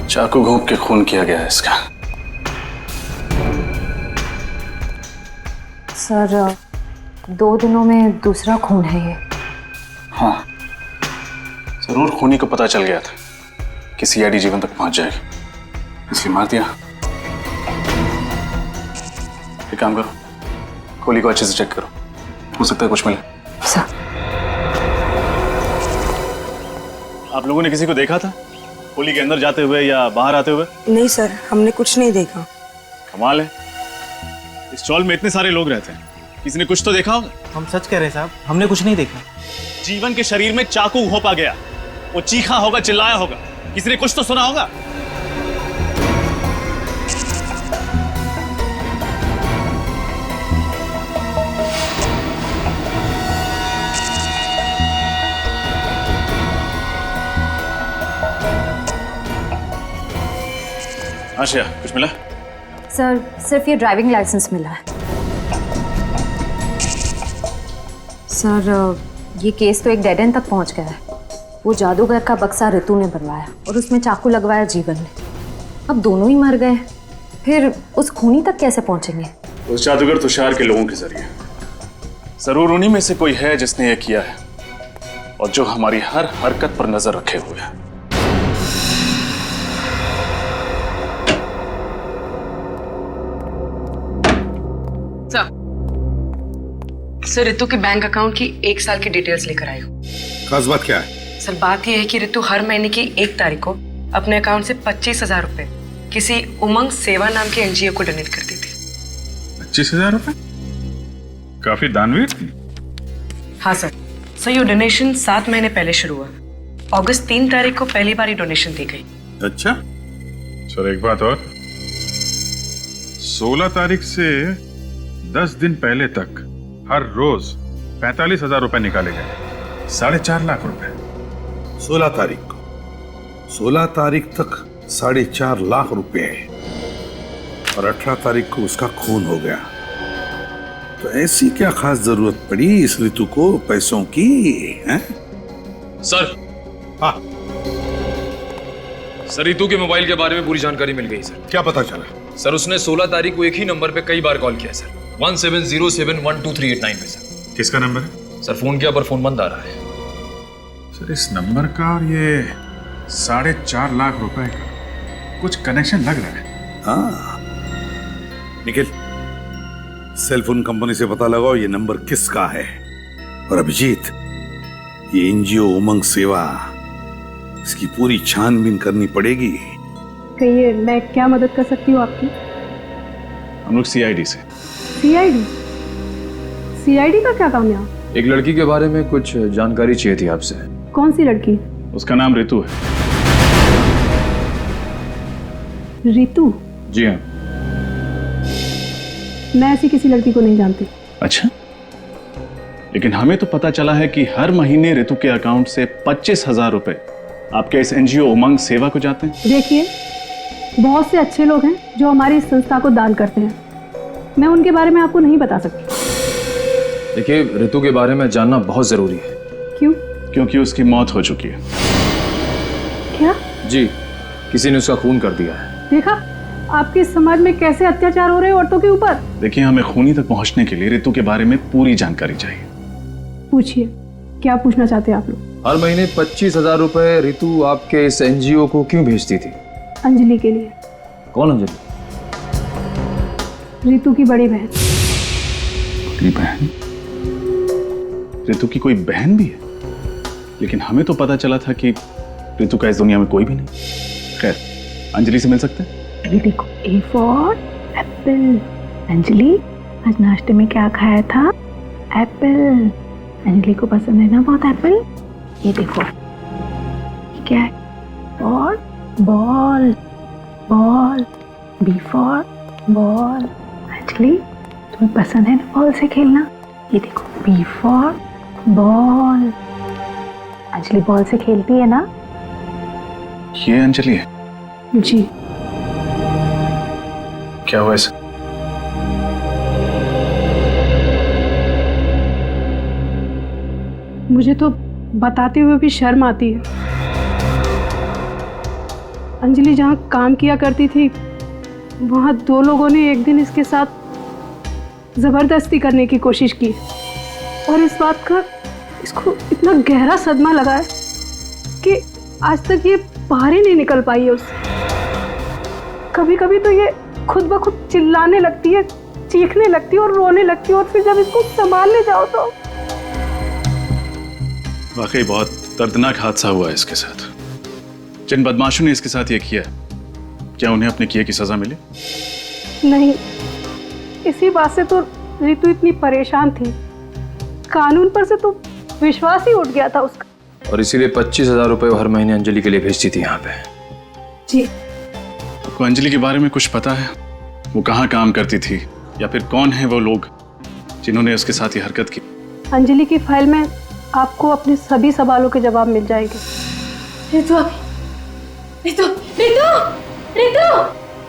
चाकू घोंप के खून किया गया है इसका। सर, 2 दिनों में दूसरा खून है ये। हाँ, जरूर खूनी को पता चल गया था कि सीआईडी जीवन तक पहुंच जाएगी, इसलिए मार दिया। एक काम करो, खोली को अच्छे से चेक करो, हो सकता है कुछ मिले। आप लोगों ने किसी को देखा था खोली के अंदर जाते हुए या बाहर आते हुए? नहीं सर, हमने कुछ नहीं देखा। कमाल है, इस चौल में इतने सारे लोग रहते हैं, किसी ने कुछ तो देखा होगा। हम सच कह रहे हैं साहब, हमने कुछ नहीं देखा। जीवन के शरीर में चाकू घोंपा गया, वो चीखा होगा, चिल्लाया होगा, किसी ने कुछ तो सुना होगा। आशिया, कुछ मिला? सर, सिर्फ ये ड्राइविंग लाइसेंस मिला है। सर, ये केस तो एक डेड एंड तक पहुंच गया है। वो जादूगर का बक्सा ऋतु ने बनवाया और उसमें चाकू लगवाया जीवन ने। अब दोनों ही मर गए, फिर उस खूनी तक कैसे पहुंचेंगे? उस जादूगर तुषार के लोगों के जरिए। जरूर उन्हीं में से कोई है जिसने ये किया है और जो हमारी हर हरकत पर नजर रखे हुए है। सर, ऋतु के बैंक अकाउंट की 1 साल की डिटेल्स लेकर आई हूँ। खास बात क्या है? सर, बात यह है कि ऋतु हर महीने की 1 तारीख को अपने अकाउंट से 25,000 रुपए किसी उमंग सेवा नाम के एनजीओ को डोनेट कर दी थी। 25,000 रुपए? काफी दानवीर थी। हाँ सर। सर ये डोनेशन 7 महीने पहले शुरू हुआ। अगस्त 3 तारीख को पहली बार डोनेशन दी गई। अच्छा सर, एक बात और, 16 तारीख से 10 दिन पहले तक हर रोज 45,000 रुपए निकाले गए, 4.5 लाख रुपए। 16 तारीख को 16 तारीख तक 4.5 लाख रुपए और 18 तारीख को उसका खून हो गया। तो ऐसी क्या खास जरूरत पड़ी इस ऋतु को पैसों की, हैं? सर। हाँ सर, ऋतु के मोबाइल के बारे में पूरी जानकारी मिल गई सर। क्या पता चला? सर उसने 16 तारीख को एक ही नंबर पे कई बार कॉल किया सर, 17071238 पे सर। किसका नंबर है? सर फोन किया पर फोन बंद आ रहा है। सर इस नंबर का और ये 4.5 लाख रुपए का कुछ कनेक्शन लग रहा है। हाँ निखिल, सेलफोन कंपनी से पता लगाओ ये नंबर किसका है। और अभिजीत, ये एनजीओ उमंग सेवा, इसकी पूरी छानबीन करनी पड़ेगी। कहिए, मैं क्या मदद कर सकती हूँ आपकी? हम लोग सीआईडी से। सीआईडी? सीआईडी का क्या काम है? एक लड़की के बारे में कुछ जानकारी चाहिए थी आपसे। कौन सी लड़की? उसका नाम ऋतु है। ऋतु? जी हाँ। मैं ऐसी किसी लड़की को नहीं जानती। अच्छा, लेकिन हमें तो पता चला है कि हर महीने ऋतु के अकाउंट से 25,000 रुपए आपके इस एनजीओ उमंग सेवा को जाते हैं। देखिए, बहुत से अच्छे लोग हैं जो हमारी इस संस्था को दान करते हैं। मैं उनके बारे में आपको नहीं बता सकती। देखिए, ऋतु के बारे में जानना बहुत जरूरी है। क्यों? क्योंकि उसकी मौत हो चुकी है। क्या? जी, किसी ने उसका खून कर दिया है। देखा आपके समाज में कैसे अत्याचार हो रहे हैं औरतों के ऊपर। देखिए, हमें खूनी तक पहुंचने के लिए ऋतु के बारे में पूरी जानकारी चाहिए। पूछिए, क्या पूछना चाहते हैं आप लोग? हर महीने 25,000 रुपए ऋतु आपके इस एनजीओ को क्यों भेजती थी? अंजलि के लिए। कौन अंजलि? ऋतु की बड़ी बहन। बड़ी बहन? ऋतु की कोई बहन भी है? लेकिन हमें तो पता चला था कि ऋतु का इस दुनिया में कोई भी नहीं। खैर, अंजलि से मिल सकते हैं? देखो, ए फॉर एप्पल। अंजलि, आज नाश्ते में क्या खाया था? एप्पल। अंजलि को पसंद है ना बहुत एप्पल। ये देखो, ये क्या है? Ball. Ball. Ball. B for ball. Anjali, तुम्हें पसंद है ना बॉल से खेलना? ये देखो, B for ball. Anjali ball से खेलती है ना? ये अंजलि है? जी। क्या हुआ इसे? मुझे तो बताते हुए भी शर्म आती है। अंजलि जहाँ काम किया करती थी, वहाँ 2 लोगों ने एक दिन इसके साथ जबरदस्ती करने की कोशिश की और इस बात का इसको इतना गहरा सदमा लगा है कि आज तक ये बाहर ही नहीं निकल पाई है उससे। कभी कभी तो ये खुद ब खुद चिल्लाने लगती है, चीखने लगती है और रोने लगती है, और फिर जब इसको संभालने जाओ तो। वाकई बहुत दर्दनाक हादसा हुआ है इसके साथ। जिन बदमाशों ने इसके साथ ये किया, क्या उन्हें अपने किए की सजा मिली? नहीं, इसी बात से तो ऋतु इतनी परेशान थी। कानून पर से तो विश्वास ही उठ गया था उसका। और इसीलिए 25,000 रुपए हर महीने अंजलि के लिए भेजती थी यहाँ पे। जी। आपको अंजलि के बारे में कुछ पता है? वो कहाँ काम करती थी, या फिर कौन है वो लोग जिन्होंने उसके साथ ये हरकत की? अंजलि की फाइल में आपको अपने सभी सवालों के जवाब मिल जाएंगे। ऋतु आ गई। ऋतु ऋतु ऋतु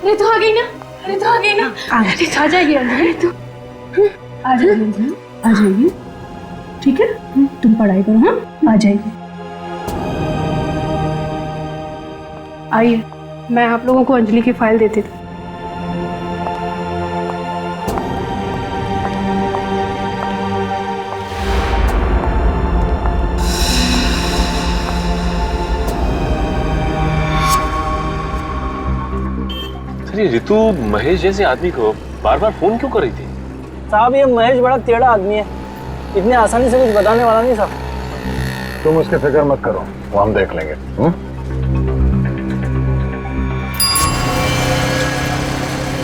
ऋतु आ गई ना? ऋतु आ गई ना? आ जाएगी अंजलि। ऋतु आ जाएगी, आ जाएगी। ठीक है, तुम पढ़ाई करो। हाँ, आ जाएगी। आइए, मैं आप लोगों को अंजलि की फाइल देती थी। सर, ये ऋतु महेश जैसे आदमी को बार बार फोन क्यों कर रही थी? साहब, ये महेश बड़ा टेढ़ा आदमी है, इतने आसानी से कुछ बताने वाला नहीं साहब। तुम उसकी फिक्र मत करो, वो हम देख लेंगे।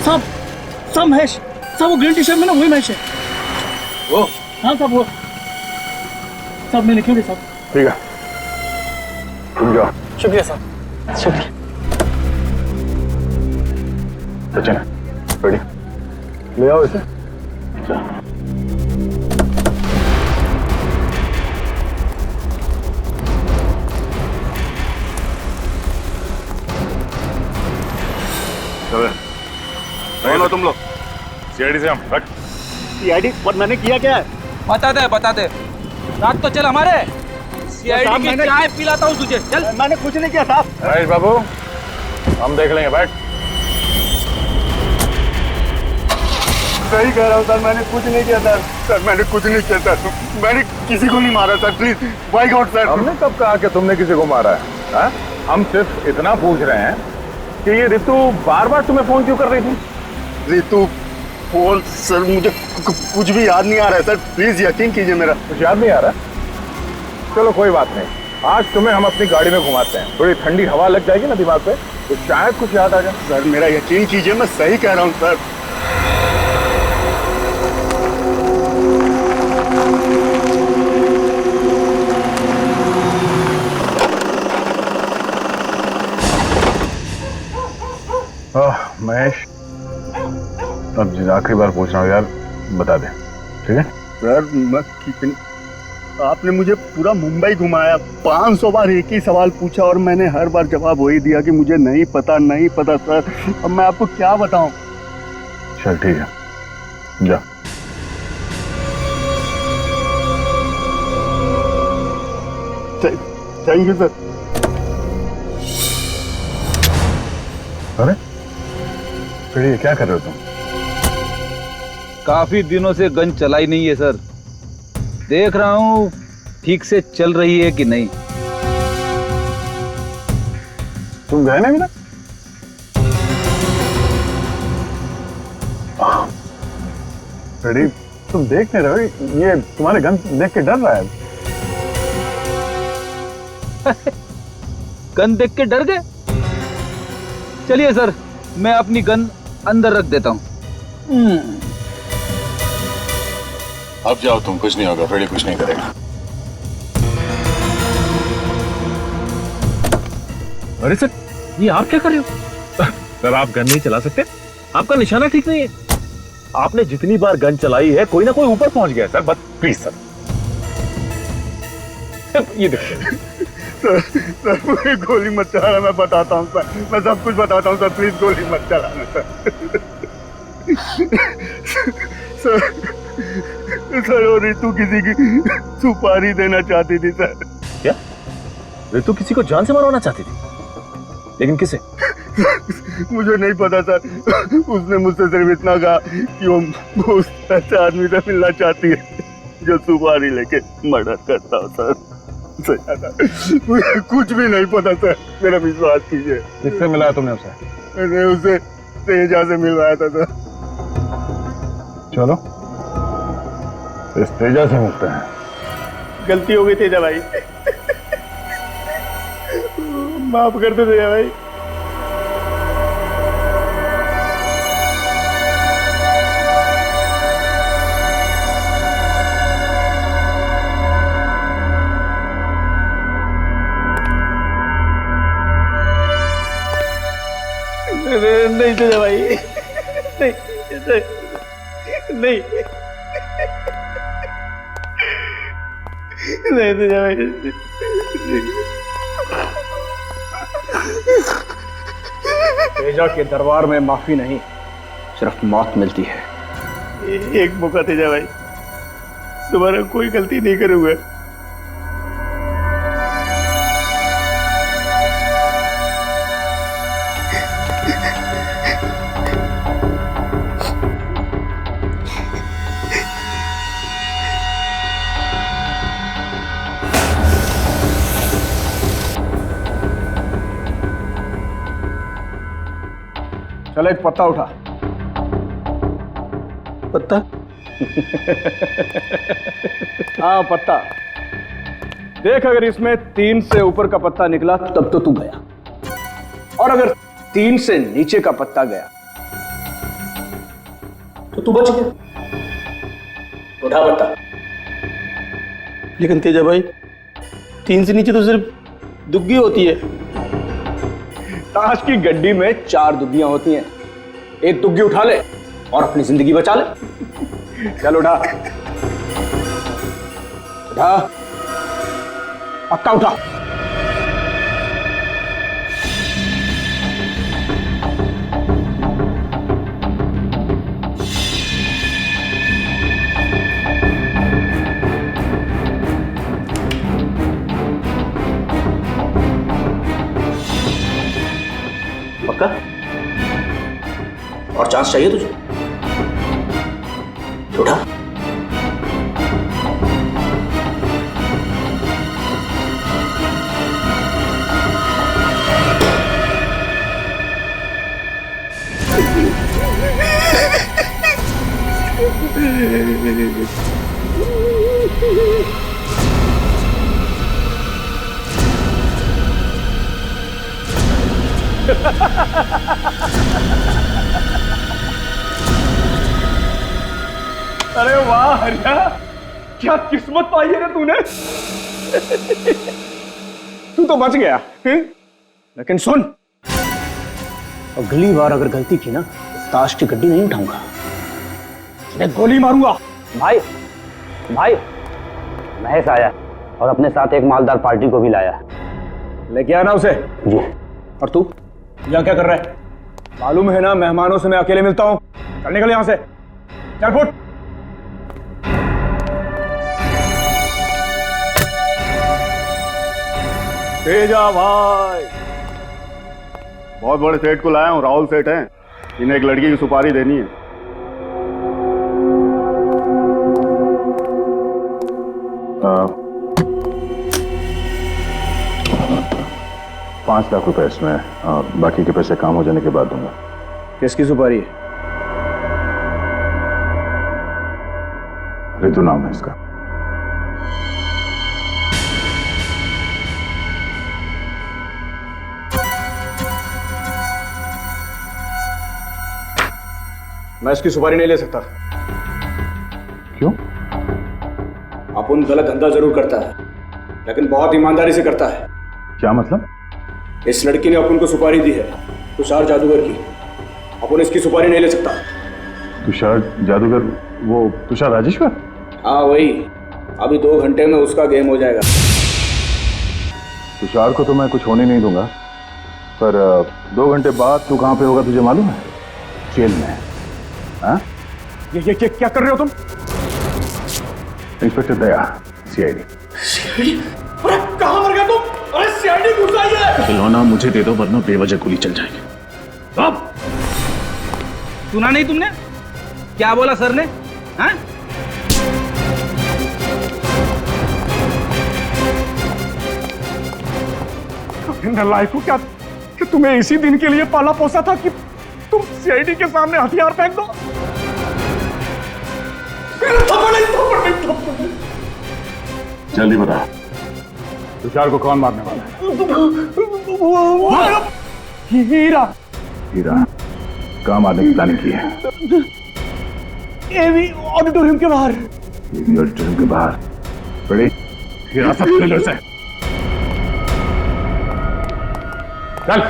सब महेश, सब वो ग्रीन टी शर्ट में ना वही महेश है। वो? हाँ सब वो, सब मैंने क्यों नहीं सब। ठीक है, तुम जाओ। शुक्रिया साहब, शुक्रिया। सचिन, रेडी? ले आओ इसे। कौन हो तुम लोग? सीआईडी से हम रख। सीआईडी? और मैंने किया क्या है? बता दे। रात तो चल हमारे सीआईडी की चाय पिलाता हूँ तुझे। चल। मैंने कुछ नहीं किया साहब। महेश बाबू, हम देख लेंगे, बैठ। सही कह रहा हूँ सर, मैंने कुछ नहीं किया सर। सर मैंने कुछ नहीं किया सर, मैंने किसी को नहीं मारा sir, please by God sir. हमने कब कहा कि तुमने किसी को मारा है? हा? हम सिर्फ इतना पूछ रहे हैं कि ये रितु बार बार तुम्हें फोन क्यों कर रही थी? रितु फोन? सर मुझे कुछ भी याद नहीं आ रहा है सर, प्लीज यकीन कीजिए मेरा। कुछ याद नहीं आ रहा? चलो कोई बात नहीं, आज तुम्हें हम अपनी गाड़ी में घुमाते हैं, थोड़ी ठंडी हवा लग जाएगी ना दिमाग पे, तो शायद कुछ याद आ जाए। सर मेरा यकीन कीजिए, मैं सही कह रहा हूँ सर। महेश, अब आखिरी बार पूछ रहा हूँ यार, बता दे, ठीक है? सर मैं कितनी, आपने मुझे पूरा मुंबई घुमाया, 500 बार एक ही सवाल पूछा और मैंने हर बार जवाब वही दिया कि मुझे नहीं पता सर। अब मैं आपको क्या बताऊं? चल ठीक है, जा। Thank you sir. अरे फिर ये क्या कर रहे हो तुम? काफी दिनों से गन चलाई नहीं है सर, देख रहा हूँ ठीक से चल रही है कि नहीं। तुम गए ना मेरा? रेडी, तुम देख नहीं रहे हो? ये तुम्हारे गन देख के डर रहा है। गन देख के डर गए? चलिए सर, मैं अपनी गन अंदर रख देता हूँ। अब जाओ तुम, कुछ नहीं होगा, फ्रेडी कुछ नहीं करेगा। अरे सर, ये आप क्या कर रहे हो? सर आप गन नहीं चला सकते, आपका निशाना ठीक नहीं है। आपने जितनी बार गन चलाई है कोई ना कोई ऊपर पहुंच गया सर, बस प्लीज सर। ये देखिए सर मुझे गोली मत चलाना, मैं बताता हूँ सर, मैं सब कुछ बताता हूँ सर, प्लीज गोली मत चलाना सर वो रितु किसी की सुपारी देना चाहती थी सर। क्या? रितु किसी को जान से मारवाना चाहती थी? लेकिन किसे? मुझे नहीं पता सर, उसने मुझसे सिर्फ इतना कहा कि वो उस ऐसे आदमी से मिलना चाहती है जो सुपारी लेके मर्डर करता हो सर। मुझे कुछ भी नहीं पता सर, मेरा विश्वास कीजिए। किससे मिलाया तुमने उसे? मैंने उसे तेजा से मिलवाया था सर। चलो इस तेजा से मिलते हैं। गलती हो गई तेजा भाई, माफ कर दो तेजा भाई। नहीं तेजा भाई, नहीं नहीं नहीं तेजा भाई। तेजा के दरबार में माफी नहीं, सिर्फ मौत मिलती है। एक मौका तेजा भाई, दोबारा कोई गलती नहीं करूंगा। चल एक पत्ता उठा। पत्ता? हाँ पत्ता देख, अगर इसमें 3 से ऊपर का पत्ता निकला तब तो तू गया, और अगर 3 से नीचे का पत्ता गया तो तू बच गया। उठा बट्टा। लेकिन तेजा भाई, 3 से नीचे तो सिर्फ दुग्गी होती है। ताश की गड्डी में 4 दुग्गियां होती हैं। एक दुग्गी उठा ले और अपनी जिंदगी बचा ले। चल उठा उठा, पक्का उठा। पक्का? और चांस चाहिए तुझे? उठा। अरे वाह हरिया, क्या किस्मत पाई है रे तूने। तू तो बच गया हैं? लेकिन सुन, अगली बार अगर गलती की ना तो ताश की गड्डी नहीं उठाऊंगा, मैं गोली मारूंगा। भाई भाई, महेश आया और अपने साथ एक मालदार पार्टी को भी लाया। लेके आना उसे। जी। और तू यहाँ क्या कर रहा है? मालूम है ना मेहमानों से मैं अकेले मिलता हूँ। चल निकल यहाँ से, चल फुट। तेजा भाई, बहुत बड़े सेठ को लाया हूँ। राहुल सेठ हैं, इन्हें एक लड़की की सुपारी देनी है। ₹5,00,000 इसमें, बाकी के पैसे काम हो जाने के बाद दूंगा। किसकी सुपारी है? ऋतु नाम है इसका। मैं इसकी सुपारी नहीं ले सकता। क्यों? अपुन गलत धंधा जरूर करता है, लेकिन बहुत ईमानदारी से करता है। क्या मतलब? इस लड़की ने अपुन को सुपारी दी है, तुषार जादूगर की। अपुन इसकी सुपारी नहीं ले सकता। तुषार जादूगर? वो तुषार राजेश्वर? हाँ वही। अभी 2 घंटे में उसका गेम हो जाएगा। तुषार को तो मैं कुछ होने नहीं दूंगा, पर 2 घंटे बाद तू कहां पे होगा तुझे मालूम है? जेल में। हाँ? ये क्या कर रहे हो तुम? इंस्पेक्टर दया, सीआईडी। अरे कहां मर गया तुम? अरे सीआईडी घुस आई है। खिलौना मुझे दे दो वरना बेवजह गोली चल जाएगी। अब सुना नहीं तुमने क्या बोला सर ने? हाँ? नालायकों, क्या कि तुम्हें इसी दिन के लिए पाला पोसा था कि तुम सीआईडी के सामने हथियार फेंक दो? जल्दी बता, तुषार को कौन मारने वाला है? हीरा। हीरा कहाँ मारने की प्लानिंग की है? एवी ऑडिटोरियम के बाहर। एवी ऑडिटोरियम के बाहर? बड़ी हिरासत ले लो इसे। चल।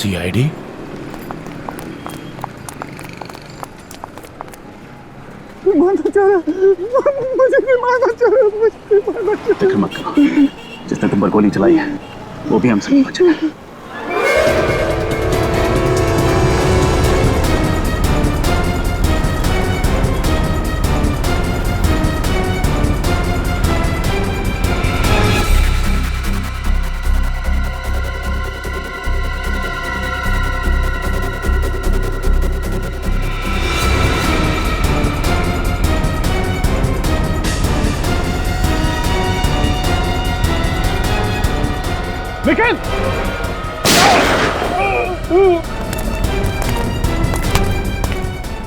सीआईडी? फिक्र मत करो, जिसने तुम पर गोली चलाई है वो भी हमसे बचा है। Nikhil!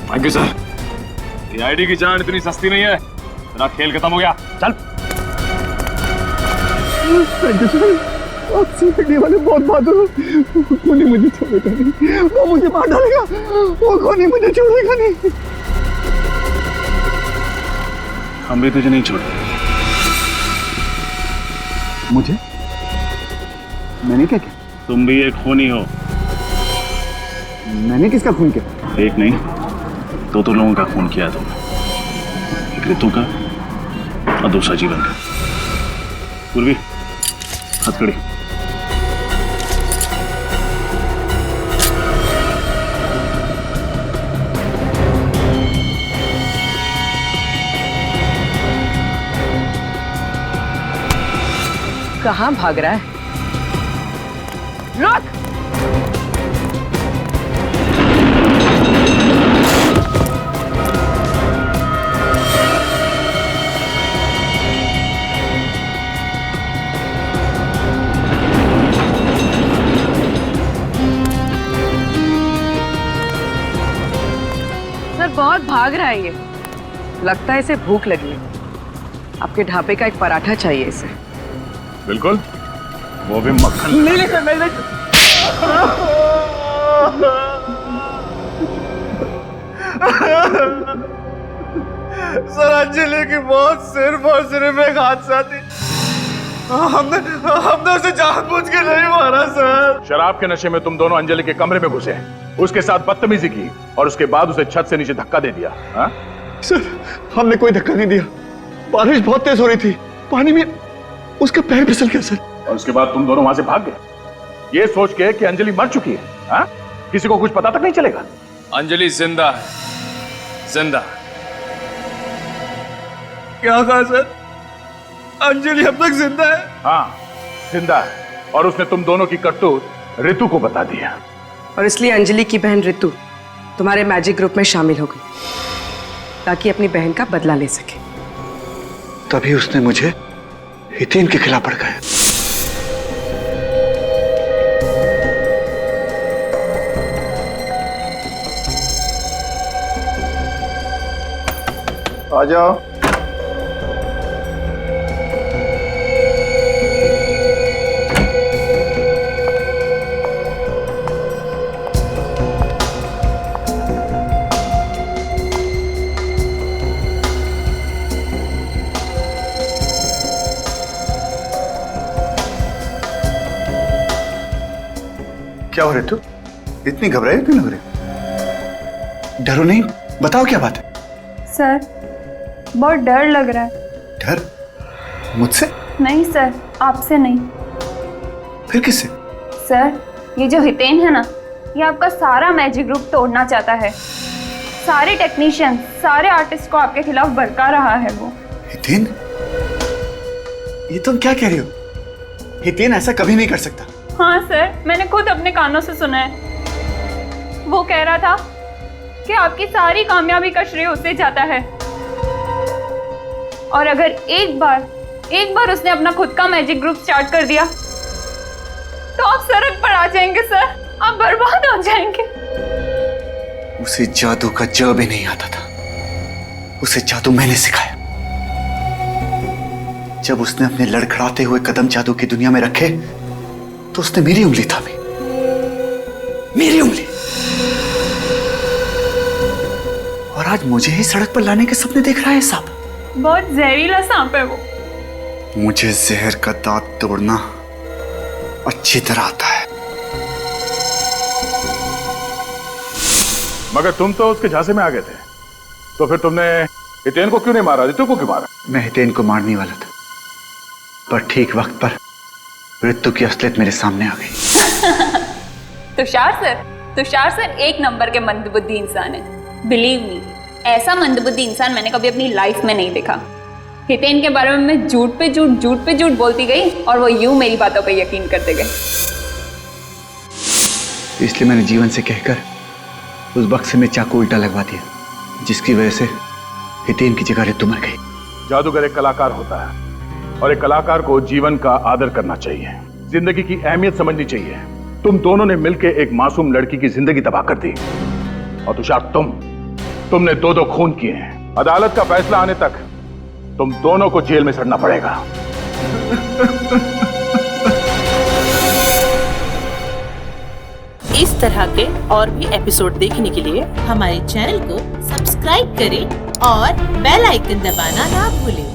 Thank you sir. CID की जान इतनी सस्ती नहीं है। तेरा खेल खत्म हो गया, चल। थैंक यू सर, आप सीआईडी वाले बहुत बहादुर हो। खूनी मुझे छोड़ेगा नहीं, वो मुझे मार डालेगा। वो खूनी मुझे छोड़ेगा नहीं। हम भी तुझे नहीं छोड़ते। मुझे? मैंने क्या किया? तुम भी एक खूनी हो। मैंने किसका खून किया? एक नहीं, दो लोगों का खून किया तुमने। एक ऋतु का और दूसरा जीवन का। पूर्वी, हथकड़ी। कहाँ भाग रहा है? रुक! सर बहुत भाग रहा है ये। लगता है इसे भूख लगी है। आपके ढाबे का एक पराठा चाहिए इसे। बिल्कुल, वो भी मक्खन। नहीं सर, नहीं। सर अंजलि की मौत सिर्फ और सिर्फ एक हादसा थी। हमने उसे जानबूझ के नहीं मारा सर। शराब के नशे में तुम दोनों अंजलि के कमरे में घुसे, उसके साथ बदतमीजी की और उसके बाद उसे छत से नीचे धक्का दे दिया। हा? सर हमने कोई धक्का नहीं दिया। बारिश बहुत तेज हो रही थी, पानी में उसका पैर फिसल गया सर। और उसके बाद तुम दोनों वहां से भाग गए, ये सोच के कि अंजलि मर चुकी है। हा? किसी को कुछ पता तक नहीं चलेगा। अंजलि जिंदा है, जिंदा। क्या कहा सर? अंजलि अब तक जिंदा है? हाँ, जिंदा है। और उसने तुम दोनों की करतूत ऋतु को बता दिया। और इसलिए अंजलि की बहन ऋतु तुम्हारे मैजिक ग्रुप में शामिल हो गई ताकि अपनी बहन का बदला ले सके। तभी उसने मुझे हितेन के खिलाफ भड़काया। आ जाओ। क्या हो रहे तू? इतनी घबराई क्यों लग रही? डरो नहीं, बताओ क्या बात है? सर बहुत डर लग रहा है। डर? मुझसे? नहीं सर, आपसे नहीं। फिर किससे? सर ये जो हितेन है ना, ये आपका सारा मैजिक ग्रुप तोड़ना चाहता है। सारे टेक्नीशियन, सारे आर्टिस्ट को आपके खिलाफ भड़का रहा है वो। हितेन? ये तुम क्या कह रही हो? हितेन ऐसा कभी नहीं कर सकता। हाँ सर, मैंने खुद अपने कानों से सुना है। वो कह रहा था कि आपकी सारी कामयाबी का श्रेय उसे जाता है। और अगर एक बार उसने अपना खुद का मैजिक ग्रुप स्टार्ट कर दिया तो आप सड़क पर आ जाएंगे सर, आप बर्बाद हो जाएंगे। उसे जादू का ज भी नहीं आता था। उसे जादू मैंने सिखाया। जब उसने अपने लड़खड़ाते हुए कदम जादू की दुनिया में रखे तो उसने मेरी उंगली थामी, मेरी उंगली। और आज मुझे ही सड़क पर लाने के सपने देख रहा है सांप। बहुत जहरीला सांप है वो। मुझे जहर का दांत तोड़ना अच्छी तरह आता है। मगर तुम तो उसके झांसे में आ गए थे, तो फिर तुमने हितेन को क्यों नहीं मारा? ऋतु को क्यों मारा? मैं हितेन को मारने वाला था, पर ठीक वक्त पर ऋतु की असलियत मेरे सामने आ गई। तुषार सर एक नंबर के मंदबुद्धि इंसान है। बिलीव मी, ऐसा मंदबुद्धि इंसान मैंने कभी अपनी लाइफ में नहीं देखा। हितेन के बारे में मैं झूठ पे झूठ बोलती गई और वो यूं मेरी बातों पे यकीन करते गए। इसलिए मैंने जीवन से कहकर उस बक्से में चाकू उल्टा लगवा दिया, जिसकी वजह से हितेन की जगह ऋतु मर गई। जादूगर एक कलाकार होता है और एक कलाकार को जीवन का आदर करना चाहिए, जिंदगी की अहमियत समझनी चाहिए। तुम दोनों ने मिलकर एक मासूम लड़की की जिंदगी तबाह कर दी। और तुषार, तुमने दो खून किए हैं। अदालत का फैसला आने तक तुम दोनों को जेल में सड़ना पड़ेगा। इस तरह के और भी एपिसोड देखने के लिए हमारे चैनल को सब्सक्राइब करें और बेल आइकन दबाना ना भूलें।